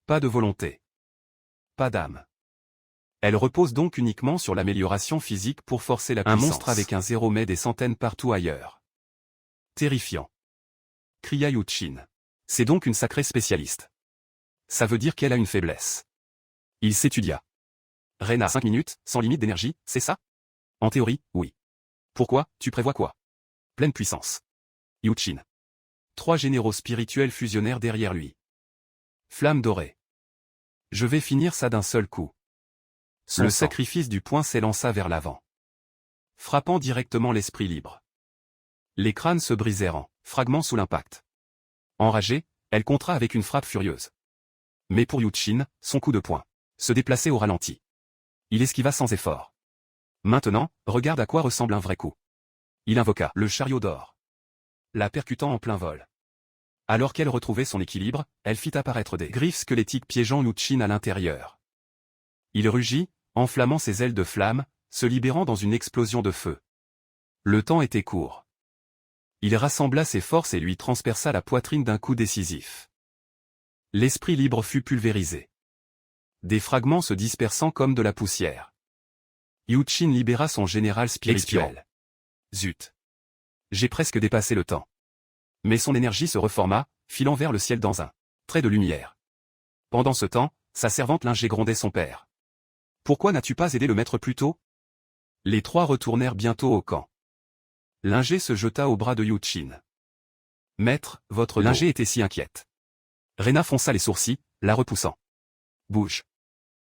Pas de volonté. Pas d'âme. Elle repose donc uniquement sur l'amélioration physique pour forcer la puissance. Un monstre avec un 0 met des centaines partout ailleurs. Terrifiant. Cria Yuchin. C'est donc une sacrée spécialiste. Ça veut dire qu'elle a une faiblesse. Il s'étudia. Rena, 5 minutes, sans limite d'énergie, c'est ça? En théorie, oui. Pourquoi, tu prévois quoi? Pleine puissance. Yuchin. 3 généraux spirituels fusionnèrent derrière lui. Flamme dorée. Je vais finir ça d'un seul coup. Le sacrifice du poing s'élança vers l'avant. Frappant directement l'esprit libre. Les crânes se brisèrent en fragments sous l'impact. Enragée, elle contra avec une frappe furieuse. Mais pour Yuchin, son coup de poing se déplaçait au ralenti. Il esquiva sans effort. Maintenant, regarde à quoi ressemble un vrai coup. Il invoqua le chariot d'or, la percutant en plein vol. Alors qu'elle retrouvait son équilibre, elle fit apparaître des griffes squelettiques piégeant Yuchin à l'intérieur. Il rugit, enflammant ses ailes de flamme, se libérant dans une explosion de feu. Le temps était court. Il rassembla ses forces et lui transperça la poitrine d'un coup décisif. L'esprit libre fut pulvérisé. Des fragments se dispersant comme de la poussière. Yuchin libéra son général spirituel. Zut. J'ai presque dépassé le temps. Mais son énergie se reforma, filant vers le ciel dans un trait de lumière. Pendant ce temps, sa servante Lingé grondait son père. Pourquoi n'as-tu pas aidé le maître plus tôt? Les 3 retournèrent bientôt au camp. Lingé se jeta au bras de Yuchin. Maître, votre Lingé était si inquiète. Rena fronça les sourcils, la repoussant. Bouge.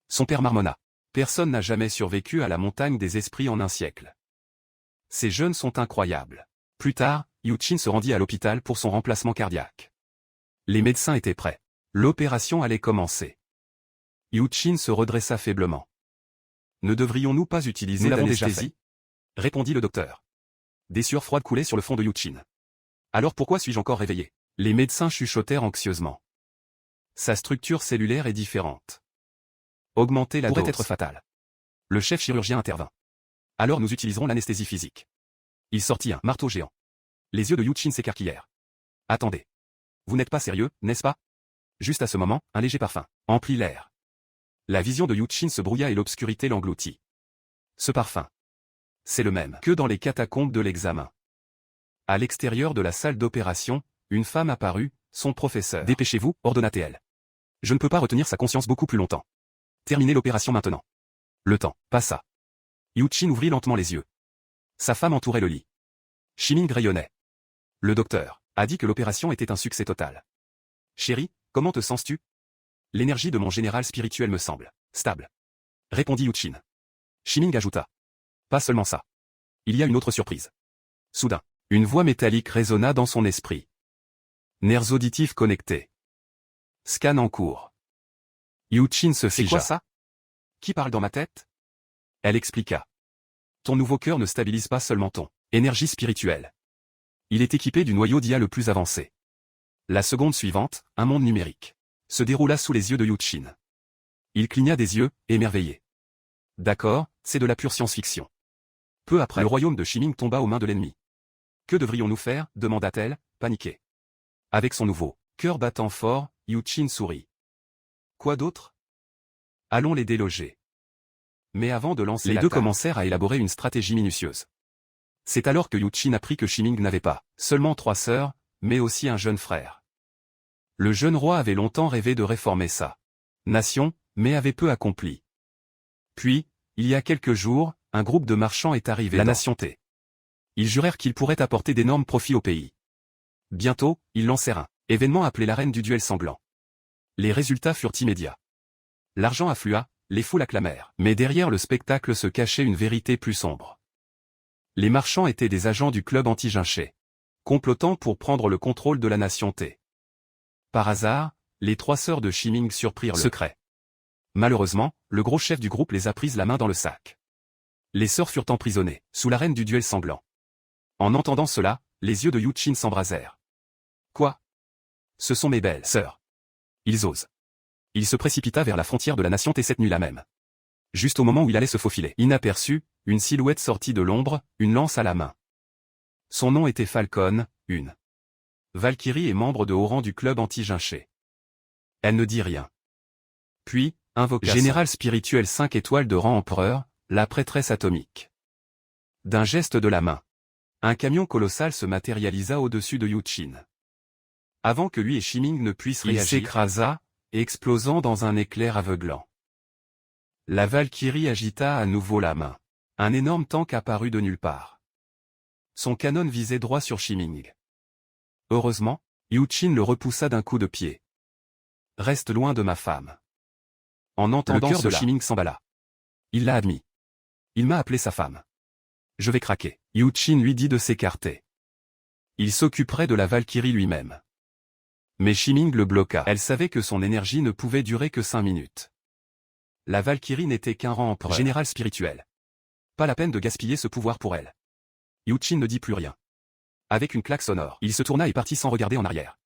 Son père marmonna. Personne n'a jamais survécu à la montagne des esprits en un siècle. Ces jeunes sont incroyables. Plus tard, Yuchin se rendit à l'hôpital pour son remplacement cardiaque. Les médecins étaient prêts. L'opération allait commencer. Yuchin se redressa faiblement. Ne devrions-nous pas utiliser l'anesthésie? Répondit le docteur. Des sueurs froides coulaient sur le front de Yuchin. Alors pourquoi suis-je encore réveillé? Les médecins chuchotèrent anxieusement. Sa structure cellulaire est différente. Augmenter la dose pourrait être fatale. Le chef chirurgien intervint. Alors nous utiliserons l'anesthésie physique. Il sortit un marteau géant. Les yeux de Yuchin s'écarquillèrent. Attendez. Vous n'êtes pas sérieux, n'est-ce pas? Juste à ce moment, un léger parfum emplit l'air. La vision de Yuchin se brouilla et l'obscurité l'engloutit. Ce parfum. C'est le même que dans les catacombes de l'examen. À l'extérieur de la salle d'opération, une femme apparut, son professeur. Dépêchez-vous, ordonna-t-elle. Je ne peux pas retenir sa conscience beaucoup plus longtemps. Terminez l'opération maintenant. Le temps passa. Yuchin ouvrit lentement les yeux. Sa femme entourait le lit. Shiming rayonnait. Le docteur a dit que l'opération était un succès total. Chérie, comment te sens-tu? L'énergie de mon général spirituel me semble stable. Répondit Yuchin. Shiming ajouta. Pas seulement ça. Il y a une autre surprise. Soudain, une voix métallique résonna dans son esprit. Nerfs auditifs connectés. Scan en cours. Yuchin se figea. C'est quoi ça? Qui parle dans ma tête? Elle expliqua. Ton nouveau cœur ne stabilise pas seulement ton énergie spirituelle. Il est équipé du noyau d'IA le plus avancé. La seconde suivante, un monde numérique, se déroula sous les yeux de Yuchin. Il cligna des yeux, émerveillé. D'accord, c'est de la pure science-fiction. Peu après, le royaume de Shiming tomba aux mains de l'ennemi. Que devrions-nous faire? Demanda-t-elle, paniquée. Avec son nouveau cœur battant fort, Yu-Chin sourit. Quoi d'autre? Allons les déloger. Mais avant de lancer les deux commencèrent à élaborer une stratégie minutieuse. C'est alors que Yu-Chin apprit que Shiming n'avait pas seulement 3 sœurs, mais aussi un jeune frère. Le jeune roi avait longtemps rêvé de réformer sa nation, mais avait peu accompli. Puis, il y a quelques jours, un groupe de marchands est arrivé dans la nation T. Ils jurèrent qu'ils pourraient apporter d'énormes profits au pays. Bientôt, ils lancèrent un événement appelé l'arène du duel sanglant. Les résultats furent immédiats. L'argent afflua, les foules acclamèrent. Mais derrière le spectacle se cachait une vérité plus sombre. Les marchands étaient des agents du club anti-Jinché, complotant pour prendre le contrôle de la nation T. Par hasard, les 3 sœurs de Shiming surprirent le secret. Malheureusement, le gros chef du groupe les a prises la main dans le sac. Les sœurs furent emprisonnées, sous l'arène du duel sanglant. En entendant cela, les yeux de Yu-Chin s'embrasèrent. Quoi? Ce sont mes belles sœurs. Ils osent. Il se précipita vers la frontière de la nation T cette nuit-là même. Juste au moment où il allait se faufiler, inaperçu, une silhouette sortit de l'ombre, une lance à la main. Son nom était Falcon, une Valkyrie et membre de haut rang du club anti-Jinché. Elle ne dit rien. Puis, invoqua général spirituel 5 étoiles de rang empereur, la prêtresse atomique. D'un geste de la main, un camion colossal se matérialisa au-dessus de Yu-Chin. Avant que lui et Shiming ne puissent réagir, il s'écrasa, explosant dans un éclair aveuglant. La Valkyrie agita à nouveau la main. Un énorme tank apparut de nulle part. Son canon visait droit sur Shiming. Heureusement, Yu-Chin le repoussa d'un coup de pied. Reste loin de ma femme. En entendant cela, le cœur de Shiming s'emballa. Il l'a admis. Il m'a appelé sa femme. Je vais craquer. Yu-Chin lui dit de s'écarter. Il s'occuperait de la Valkyrie lui-même. Mais Shiming le bloqua. Elle savait que son énergie ne pouvait durer que 5 minutes. La Valkyrie n'était qu'un rang empereur. Général spirituel. Pas la peine de gaspiller ce pouvoir pour elle. Yu-Chin ne dit plus rien. Avec une claque sonore, il se tourna et partit sans regarder en arrière.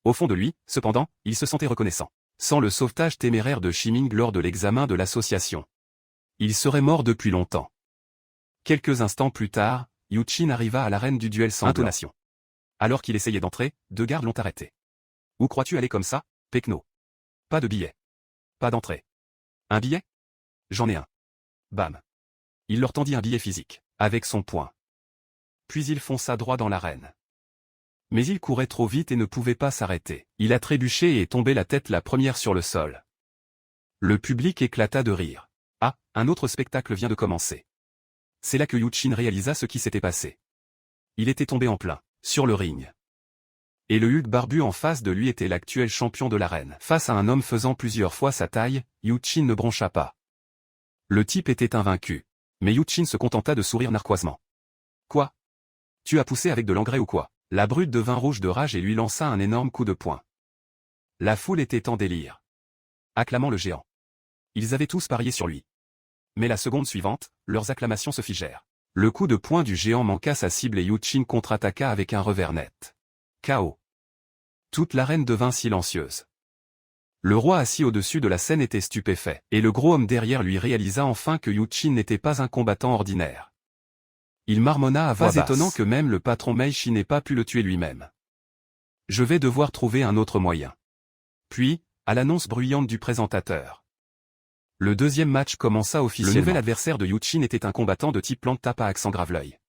Au fond de lui, cependant, il se sentait reconnaissant. Sans le sauvetage téméraire de Shiming lors de l'examen de l'association, il serait mort depuis longtemps. Quelques instants plus tard, Yu-Chin arriva à l'arène du duel sans intonation. Alors qu'il essayait d'entrer, 2 gardes l'ont arrêté. Où crois-tu aller comme ça, Pecno? Pas de billet. Pas d'entrée. Un billet? J'en ai un. Bam. Il leur tendit un billet physique, avec son poing. Puis il fonça droit dans l'arène. Mais il courait trop vite et ne pouvait pas s'arrêter. Il a trébuché et est tombé la tête la première sur le sol. Le public éclata de rire. Ah, un autre spectacle vient de commencer. C'est là que Yu-Chin réalisa ce qui s'était passé. Il était tombé en plein, sur le ring. Et le Hulk barbu en face de lui était l'actuel champion de l'arène. Face à un homme faisant plusieurs fois sa taille, Yu-Chin ne broncha pas. Le type était invaincu. Mais Yu-Chin se contenta de sourire narquoisement. Quoi? Tu as poussé avec de l'engrais ou quoi? La brute devint rouge de rage et lui lança un énorme coup de poing. La foule était en délire, acclamant le géant. Ils avaient tous parié sur lui. Mais la seconde suivante, leurs acclamations se figèrent. Le coup de poing du géant manqua sa cible et Yu-Chin contre-attaqua avec un revers net. KO. Toute l'arène devint silencieuse. Le roi assis au-dessus de la scène était stupéfait, et le gros homme derrière lui réalisa enfin que Yu-Chin n'était pas un combattant ordinaire. Il marmonna à voix basse. Pas étonnant que même le patron Meishi n'ait pas pu le tuer lui-même. Je vais devoir trouver un autre moyen. Puis, à l'annonce bruyante du présentateur. Le deuxième match commença officiellement. Le nouvel adversaire de Yu-Chin était un combattant de type plante tape à accent grave-l'œil.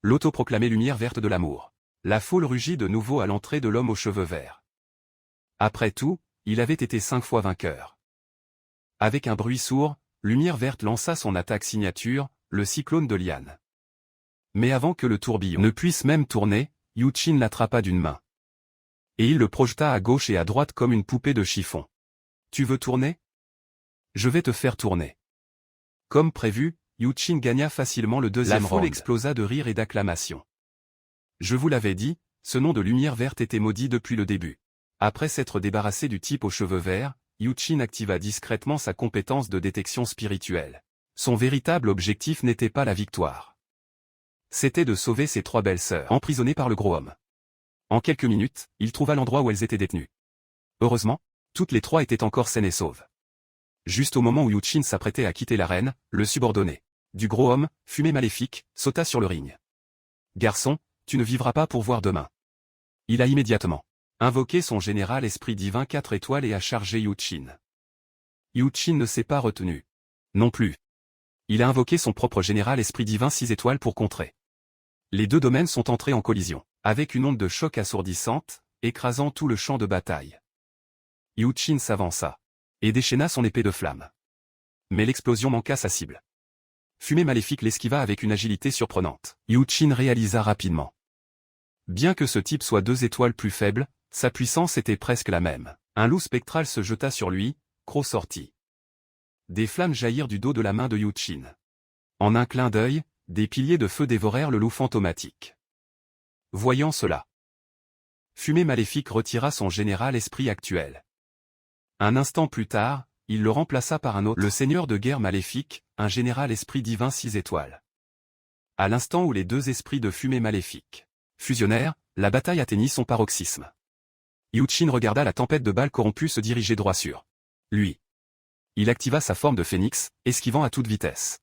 L'autoproclamée lumière verte de l'amour. La foule rugit de nouveau à l'entrée de l'homme aux cheveux verts. Après tout, il avait été 5 fois vainqueur. Avec un bruit sourd, Lumière verte lança son attaque signature, le cyclone de liane. Mais avant que le tourbillon ne puisse même tourner, Yu-Chin l'attrapa d'une main. Et il le projeta à gauche et à droite comme une poupée de chiffon. Tu veux tourner? Je vais te faire tourner. Comme prévu, Yu-Chin gagna facilement le deuxième round. La foule explosa de rire et d'acclamations. Je vous l'avais dit, ce nom de lumière verte était maudit depuis le début. Après s'être débarrassé du type aux cheveux verts, Yu-Chin activa discrètement sa compétence de détection spirituelle. Son véritable objectif n'était pas la victoire. C'était de sauver ses 3 belles sœurs, emprisonnées par le gros homme. En quelques minutes, il trouva l'endroit où elles étaient détenues. Heureusement, toutes les 3 étaient encore saines et sauves. Juste au moment où Yu-Chin s'apprêtait à quitter l'arène, le subordonné du gros homme, fumée maléfique, sauta sur le ring. Garçon, tu ne vivras pas pour voir demain. Il a immédiatement invoqué son général esprit divin 4 étoiles et a chargé Yu-Chin. Yu-Chin ne s'est pas retenu. Non plus. Il a invoqué son propre général esprit divin 6 étoiles pour contrer. Les deux domaines sont entrés en collision, avec une onde de choc assourdissante, écrasant tout le champ de bataille. Yu-Chin s'avança et déchaîna son épée de flamme. Mais l'explosion manqua sa cible. Fumée maléfique l'esquiva avec une agilité surprenante. Yu-Chin réalisa rapidement. Bien que ce type soit 2 étoiles plus faible, sa puissance était presque la même. Un loup spectral se jeta sur lui, croc sortit. Des flammes jaillirent du dos de la main de Yu-Chin. En un clin d'œil, des piliers de feu dévorèrent le loup fantomatique. Voyant cela, Fumée maléfique retira son général esprit actuel. Un instant plus tard, il le remplaça par un autre, le seigneur de guerre maléfique, un général esprit divin 6 étoiles. À l'instant où les deux esprits de fumée maléfique fusionnèrent, la bataille atteignit son paroxysme. Yu-Chin regarda la tempête de balles corrompues se diriger droit sur lui. Il activa sa forme de phénix, esquivant à toute vitesse.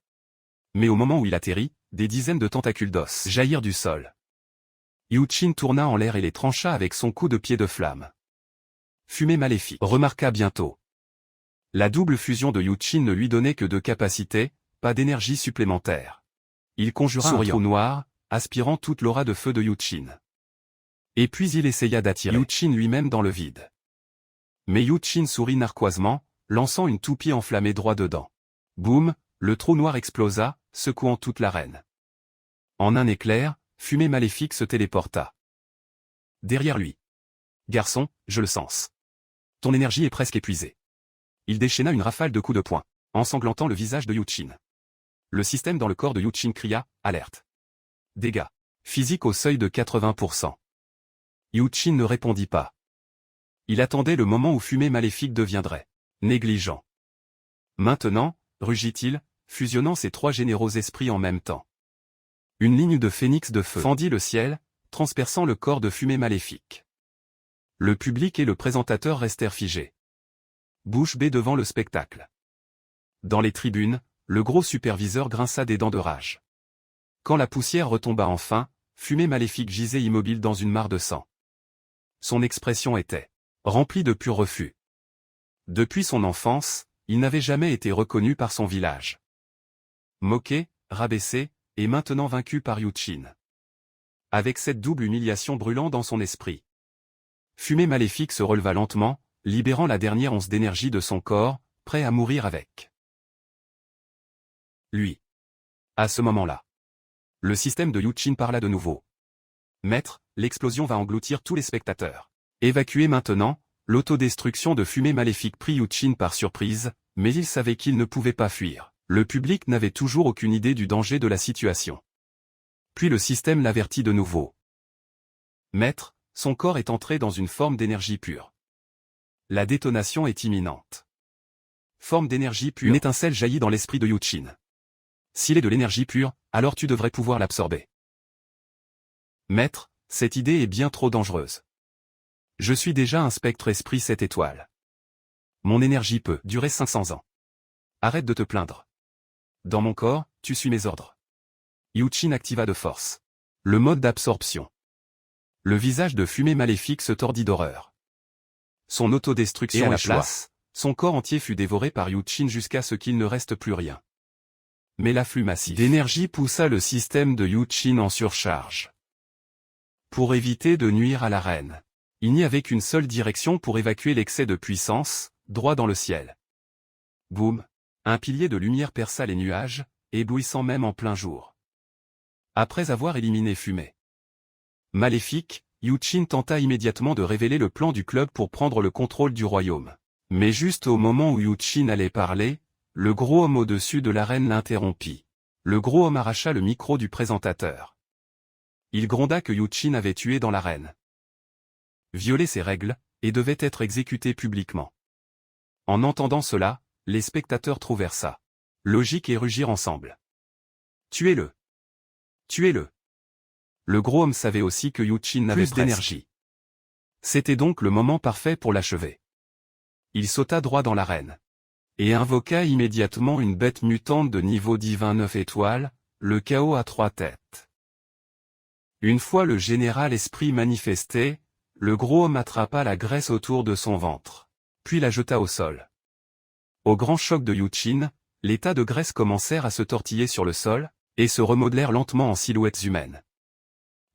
Mais au moment où il atterrit, des dizaines de tentacules d'os jaillirent du sol. Yu-Chin tourna en l'air et les trancha avec son coup de pied de flamme. Fumée maléfique remarqua bientôt. La double fusion de Yu-Chin ne lui donnait que 2 capacités, pas d'énergie supplémentaire. Il conjura un trou noir, aspirant toute l'aura de feu de Yu-Chin. Et puis il essaya d'attirer Yu-Chin lui-même dans le vide. Mais Yu-Chin sourit narquoisement, lançant une toupie enflammée droit dedans. Boum, le trou noir explosa, secouant toute l'arène. En un éclair, Fumée maléfique se téléporta. Derrière lui. Garçon, je le sens. Ton énergie est presque épuisée. Il déchaîna une rafale de coups de poing, ensanglantant le visage de Yu-Chin. Le système dans le corps de Yu-Chin cria, alerte. Dégâts. Physique au seuil de 80%. Yu-Chin ne répondit pas. Il attendait le moment où Fumée maléfique deviendrait négligent. Maintenant, rugit-il, fusionnant ses 3 généraux esprits en même temps. Une ligne de phénix de feu fendit le ciel, transperçant le corps de Fumée maléfique. Le public et le présentateur restèrent figés. Bouche bée devant le spectacle. Dans les tribunes, le gros superviseur grinça des dents de rage. Quand la poussière retomba enfin, Fumée maléfique gisait immobile dans une mare de sang. Son expression était remplie de pur refus. Depuis son enfance, il n'avait jamais été reconnu par son village. Moqué, rabaissé, et maintenant vaincu par Yu-Chin. Avec cette double humiliation brûlant dans son esprit. Fumée maléfique se releva lentement, libérant la dernière once d'énergie de son corps, prêt à mourir avec lui. À ce moment-là, le système de Yu-Chin parla de nouveau. Maître, l'explosion va engloutir tous les spectateurs. Évacuez maintenant, l'autodestruction de Fumée maléfique prit Yu-Chin par surprise, mais il savait qu'il ne pouvait pas fuir. Le public n'avait toujours aucune idée du danger de la situation. Puis le système l'avertit de nouveau. Maître, son corps est entré dans une forme d'énergie pure. La détonation est imminente. Forme d'énergie pure. Une étincelle jaillit dans l'esprit de Yu-Chin. S'il est de l'énergie pure, alors tu devrais pouvoir l'absorber. Maître, cette idée est bien trop dangereuse. Je suis déjà un spectre esprit 7 étoiles. Mon énergie peut durer 500 ans. Arrête de te plaindre. Dans mon corps, tu suis mes ordres. Yu-Chin activa de force le mode d'absorption. Le visage de Fumée maléfique se tordit d'horreur. Son autodestruction à la place, son corps entier fut dévoré par Yu-Chin jusqu'à ce qu'il ne reste plus rien. Mais l'afflux massif d'énergie poussa le système de Yu-Chin en surcharge. Pour éviter de nuire à la reine, il n'y avait qu'une seule direction pour évacuer l'excès de puissance, droit dans le ciel. Boum! Un pilier de lumière perça les nuages, éblouissant même en plein jour. Après avoir éliminé Fumée maléfique, Yu-Chin tenta immédiatement de révéler le plan du club pour prendre le contrôle du royaume. Mais juste au moment où Yu-Chin allait parler, le gros homme au-dessus de l'arène l'interrompit. Le gros homme arracha le micro du présentateur. Il gronda que Yu-Chin avait tué dans l'arène. Violé ses règles, et devait être exécuté publiquement. En entendant cela, les spectateurs trouvèrent ça logique et rugirent ensemble. Tuez-le! Tuez-le! Le gros homme savait aussi que Yu-Chin n'avait plus d'énergie. C'était donc le moment parfait pour l'achever. Il sauta droit dans l'arène. Et invoqua immédiatement une bête mutante de niveau divin 9 étoiles, le chaos à 3 têtes. Une fois le général esprit manifesté, le gros homme attrapa la graisse autour de son ventre, puis la jeta au sol. Au grand choc de Yu-Chin, les tas de graisse commencèrent à se tortiller sur le sol, et se remodelèrent lentement en silhouettes humaines.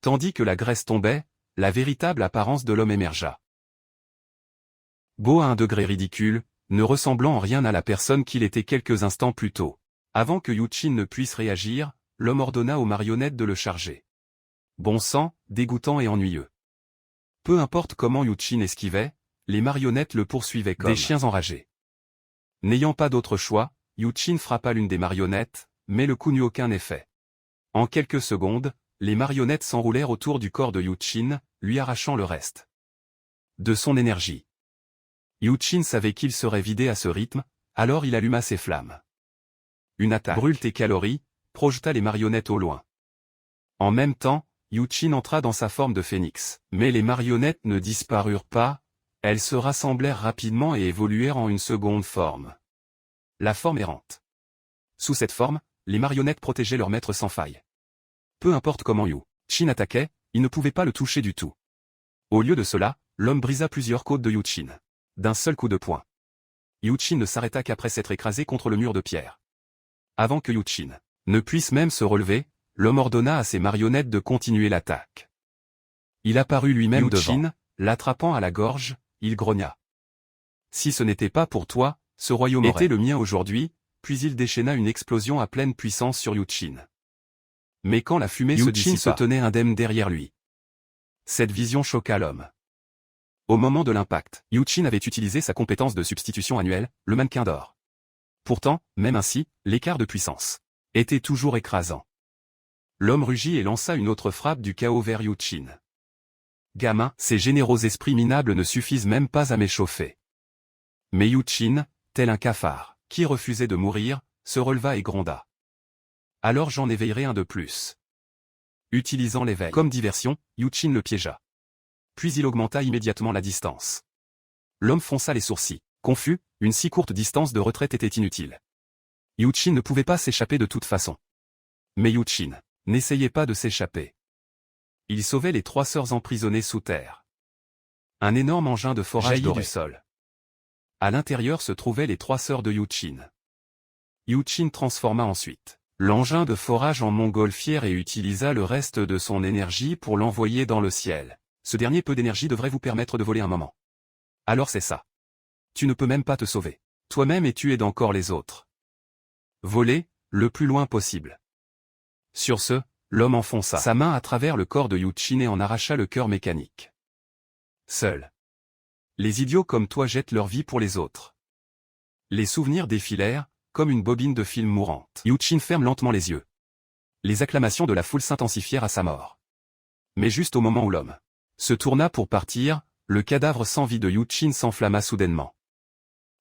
Tandis que la graisse tombait, la véritable apparence de l'homme émergea. Beau à un degré ridicule, ne ressemblant en rien à la personne qu'il était quelques instants plus tôt. Avant que Yu-Chin ne puisse réagir, l'homme ordonna aux marionnettes de le charger. Bon sang, dégoûtant et ennuyeux. Peu importe comment Yu-Chin esquivait, les marionnettes le poursuivaient comme des chiens enragés. N'ayant pas d'autre choix, Yu-Chin frappa l'une des marionnettes, mais le coup n'eut aucun effet. En quelques secondes, les marionnettes s'enroulèrent autour du corps de Yu-Chin, lui arrachant le reste de son énergie. Yu-Chin savait qu'il serait vidé à ce rythme, alors il alluma ses flammes. Une attaque brûle tes calories, projeta les marionnettes au loin. En même temps, Yu-Chin entra dans sa forme de phénix. Mais les marionnettes ne disparurent pas, elles se rassemblèrent rapidement et évoluèrent en une seconde forme. La forme errante. Sous cette forme, les marionnettes protégeaient leur maître sans faille. Peu importe comment Yu-Chin attaquait, il ne pouvait pas le toucher du tout. Au lieu de cela, l'homme brisa plusieurs côtes de Yu-Chin. D'un seul coup de poing. Yu-Chin ne s'arrêta qu'après s'être écrasé contre le mur de pierre. Avant que Yu-Chin ne puisse même se relever, l'homme ordonna à ses marionnettes de continuer l'attaque. Il apparut lui-même devant, l'attrapant à la gorge, il grogna. Si ce n'était pas pour toi, ce royaume était le mien aujourd'hui, puis il déchaîna une explosion à pleine puissance sur Yu-Chin. Mais quand la fumée se dissipa, se tenait indemne derrière lui. Cette vision choqua l'homme. Au moment de l'impact, Yu-Chin avait utilisé sa compétence de substitution annuelle, le mannequin d'or. Pourtant, même ainsi, l'écart de puissance était toujours écrasant. L'homme rugit et lança une autre frappe du chaos vers Yu-Chin. Gamin, ces généraux esprits minables ne suffisent même pas à m'échauffer. Mais Yu-Chin, tel un cafard, qui refusait de mourir, se releva et gronda. Alors j'en éveillerai un de plus. Utilisant l'éveil comme diversion, Yu-Chin le piégea. Puis il augmenta immédiatement la distance. L'homme fronça les sourcils. Confus, une si courte distance de retraite était inutile. Yu-Chin ne pouvait pas s'échapper de toute façon. Mais Yu-Chin n'essayait pas de s'échapper. Il sauvait les 3 sœurs emprisonnées sous terre. Un énorme engin de forage jaillit du sol. À l'intérieur se trouvaient les 3 sœurs de Yu-Chin. Yu-Chin transforma ensuite l'engin de forage en montgolfière et utilisa le reste de son énergie pour l'envoyer dans le ciel. Ce dernier peu d'énergie devrait vous permettre de voler un moment. Alors c'est ça. Tu ne peux même pas te sauver. Toi-même et tu aides encore les autres. Voler, le plus loin possible. Sur ce, l'homme enfonça sa main à travers le corps de Yu-Chin et en arracha le cœur mécanique. Seul. Les idiots comme toi jettent leur vie pour les autres. Les souvenirs défilèrent, comme une bobine de film mourante. Yu-Chin ferme lentement les yeux. Les acclamations de la foule s'intensifièrent à sa mort. Mais juste au moment où l'homme se tourna pour partir, le cadavre sans vie de Yu-Chin s'enflamma soudainement.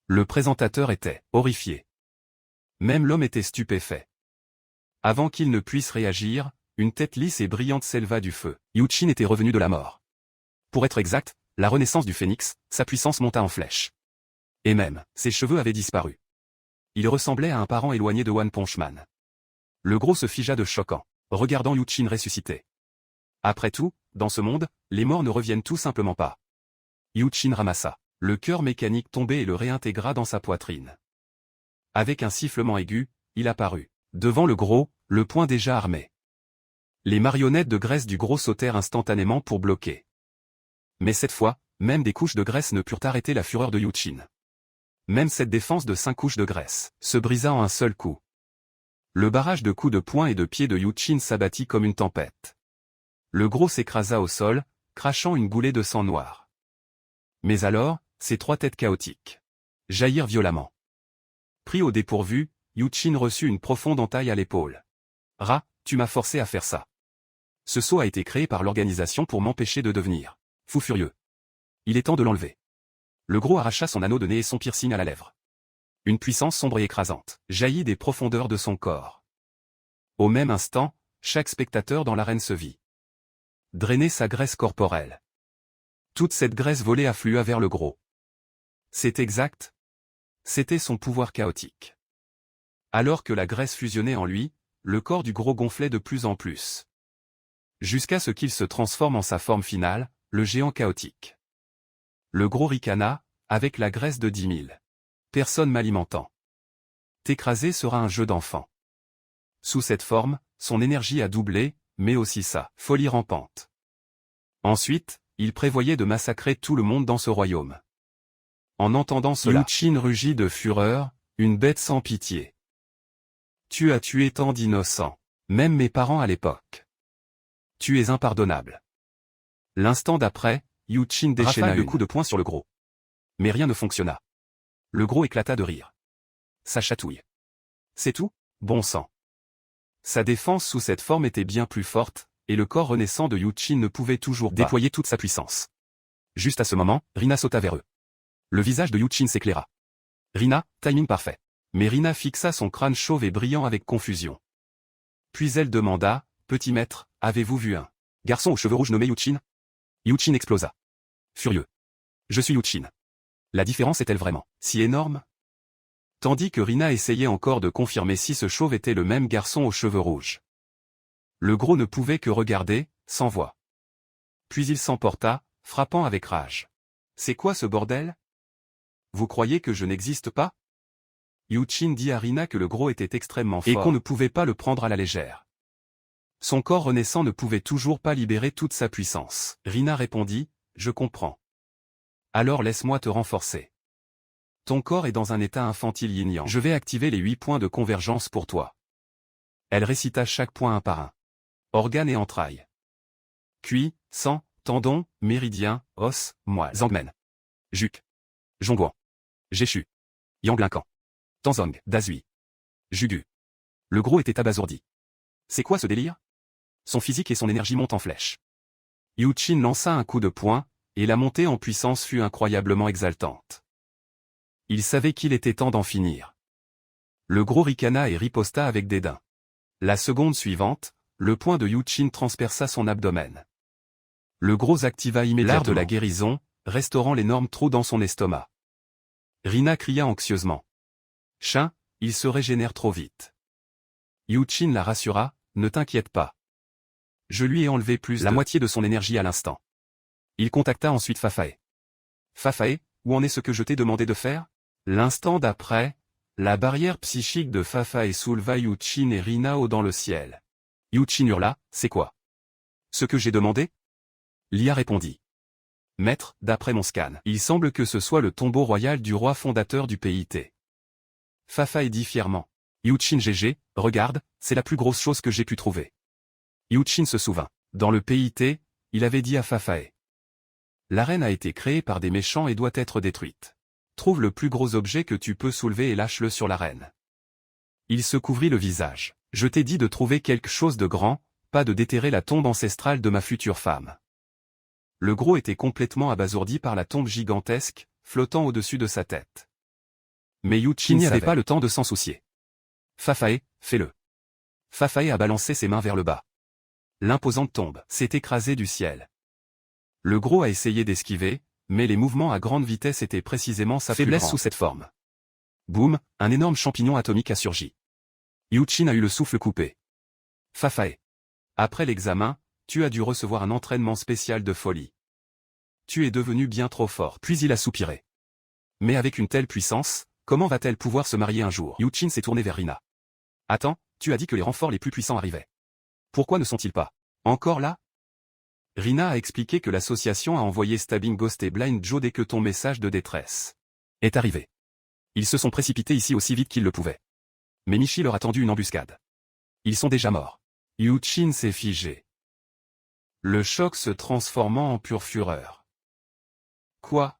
Le présentateur était horrifié. Même l'homme était stupéfait. Avant qu'il ne puisse réagir, une tête lisse et brillante s'éleva du feu. Yu-Chin était revenu de la mort. Pour être exact, la renaissance du phénix, sa puissance monta en flèche. Et même, ses cheveux avaient disparu. Il ressemblait à un parent éloigné de One Punch Man. Le gros se figea de choc en regardant Yu-Chin ressusciter. Après tout, dans ce monde, les morts ne reviennent tout simplement pas. Yu-Chin ramassa le cœur mécanique tombé et le réintégra dans sa poitrine. Avec un sifflement aigu, il apparut devant le gros, le poing déjà armé. Les marionnettes de graisse du gros sautèrent instantanément pour bloquer. Mais cette fois, même des couches de graisse ne purent arrêter la fureur de Yu-Chin. Même cette défense de 5 couches de graisse se brisa en un seul coup. Le barrage de coups de poing et de pied de Yu-Chin s'abattit comme une tempête. Le gros s'écrasa au sol, crachant une goulée de sang noir. Mais alors, ces 3 têtes chaotiques jaillirent violemment. Pris au dépourvu, Yu-Chin reçut une profonde entaille à l'épaule. « Ra, tu m'as forcé à faire ça. Ce saut a été créé par l'organisation pour m'empêcher de devenir fou furieux. Il est temps de l'enlever. » Le gros arracha son anneau de nez et son piercing à la lèvre. Une puissance sombre et écrasante jaillit des profondeurs de son corps. Au même instant, chaque spectateur dans l'arène se vit drainer sa graisse corporelle. Toute cette graisse volée afflua vers le gros. C'est exact. C'était son pouvoir chaotique. Alors que la graisse fusionnait en lui, le corps du gros gonflait de plus en plus. Jusqu'à ce qu'il se transforme en sa forme finale, le géant chaotique. Le gros ricana, avec la graisse de 10 000 personnes m'alimentant. T'écraser sera un jeu d'enfant. Sous cette forme, son énergie a doublé, mais aussi sa folie rampante. Ensuite, il prévoyait de massacrer tout le monde dans ce royaume. En entendant cela, Yu-Chin rugit de fureur, une bête sans pitié. Tu as tué tant d'innocents, même mes parents à l'époque. Tu es impardonnable. L'instant d'après, Yu-Chin déchaîna de coups de poing sur le gros. Mais rien ne fonctionna. Le gros éclata de rire. Ça chatouille. C'est tout, bon sang. Sa défense sous cette forme était bien plus forte, et le corps renaissant de Yu-Chin ne pouvait toujours pas déployer toute sa puissance. Juste à ce moment, Rina sauta vers eux. Le visage de Yu-Chin s'éclaira. Rina, timing parfait. Mais Rina fixa son crâne chauve et brillant avec confusion. Puis elle demanda, « Petit maître, avez-vous vu un garçon aux cheveux rouges nommé Yu-Chin » Yu-Chin explosa. Furieux. « Je suis Yu-Chin. La différence est-elle vraiment si énorme ?» Tandis que Rina essayait encore de confirmer si ce chauve était le même garçon aux cheveux rouges. Le gros ne pouvait que regarder, sans voix. Puis il s'emporta, frappant avec rage. « C'est quoi ce bordel? Vous croyez que je n'existe pas ?» Yu-Chin dit à Rina que le gros était extrêmement fort et qu'on ne pouvait pas le prendre à la légère. Son corps renaissant ne pouvait toujours pas libérer toute sa puissance. Rina répondit, « Je comprends. Alors laisse-moi te renforcer. Ton corps est dans un état infantile yin-yang. Je vais activer les 8 points de convergence pour toi. » Elle récita chaque point un par un. Organes et entrailles. Cuit, sang, tendons, méridien, os, moelle. Zangmen. Juk. Zhongguan. Jeshu. Yanglincan. Tanzong. Dazui. Jugu. Le gros était abasourdi. C'est quoi ce délire? Son physique et son énergie montent en flèche. Yu-Chin lança un coup de poing, et la montée en puissance fut incroyablement exaltante. Il savait qu'il était temps d'en finir. Le gros ricana et riposta avec dédain. La seconde suivante, le poing de Yu-Chin transperça son abdomen. Le gros activa immédiatement l'art de la guérison, restaurant l'énorme trou dans son estomac. Rina cria anxieusement. « Chin, il se régénère trop vite. » Yu-Chin la rassura, « Ne t'inquiète pas. Je lui ai enlevé plus la moitié de son énergie à l'instant. » Il contacta ensuite Fafae. « Fafae, où en est ce que je t'ai demandé de faire ?» L'instant d'après, la barrière psychique de Fafae souleva Yu-Chin et Rina haut dans le ciel. Yu-Chin hurla, « C'est quoi ce que j'ai demandé ?» L'IA répondit. « Maître, d'après mon scan, il semble que ce soit le tombeau royal du roi fondateur du PIT. » Fafae dit fièrement. « Yu-Chin GG, regarde, c'est la plus grosse chose que j'ai pu trouver. » Yu-Chin se souvint. Dans le PIT, il avait dit à Fafae. « L'arène a été créée par des méchants et doit être détruite. Trouve le plus gros objet que tu peux soulever et lâche-le sur l'arène. » Il se couvrit le visage. « Je t'ai dit de trouver quelque chose de grand, pas de déterrer la tombe ancestrale de ma future femme. » Le gros était complètement abasourdi par la tombe gigantesque, flottant au-dessus de sa tête. Mais Yu-Chin n'avait pas le temps de s'en soucier. « Fafae, fais-le. » Fafae a balancé ses mains vers le bas. L'imposante tombe s'est écrasée du ciel. Le gros a essayé d'esquiver, mais les mouvements à grande vitesse étaient précisément sa faiblesse sous cette forme. Boum, un énorme champignon atomique a surgi. Yu-Chin a eu le souffle coupé. « Fafae. Après l'examen, tu as dû recevoir un entraînement spécial de folie. Tu es devenu bien trop fort. » Puis il a soupiré. « Mais avec une telle puissance, comment va-t-elle pouvoir se marier un jour ?» Yu-Chin s'est tourné vers Rina. « Attends, tu as dit que les renforts les plus puissants arrivaient. Pourquoi ne sont-ils pas encore là ?» Rina a expliqué que l'association a envoyé Stabbing Ghost et Blind Joe dès que ton message de détresse est arrivé. Ils se sont précipités ici aussi vite qu'ils le pouvaient. Mais Michi leur a tendu une embuscade. Ils sont déjà morts. Yu-Chin s'est figé. Le choc se transformant en pure fureur. Quoi?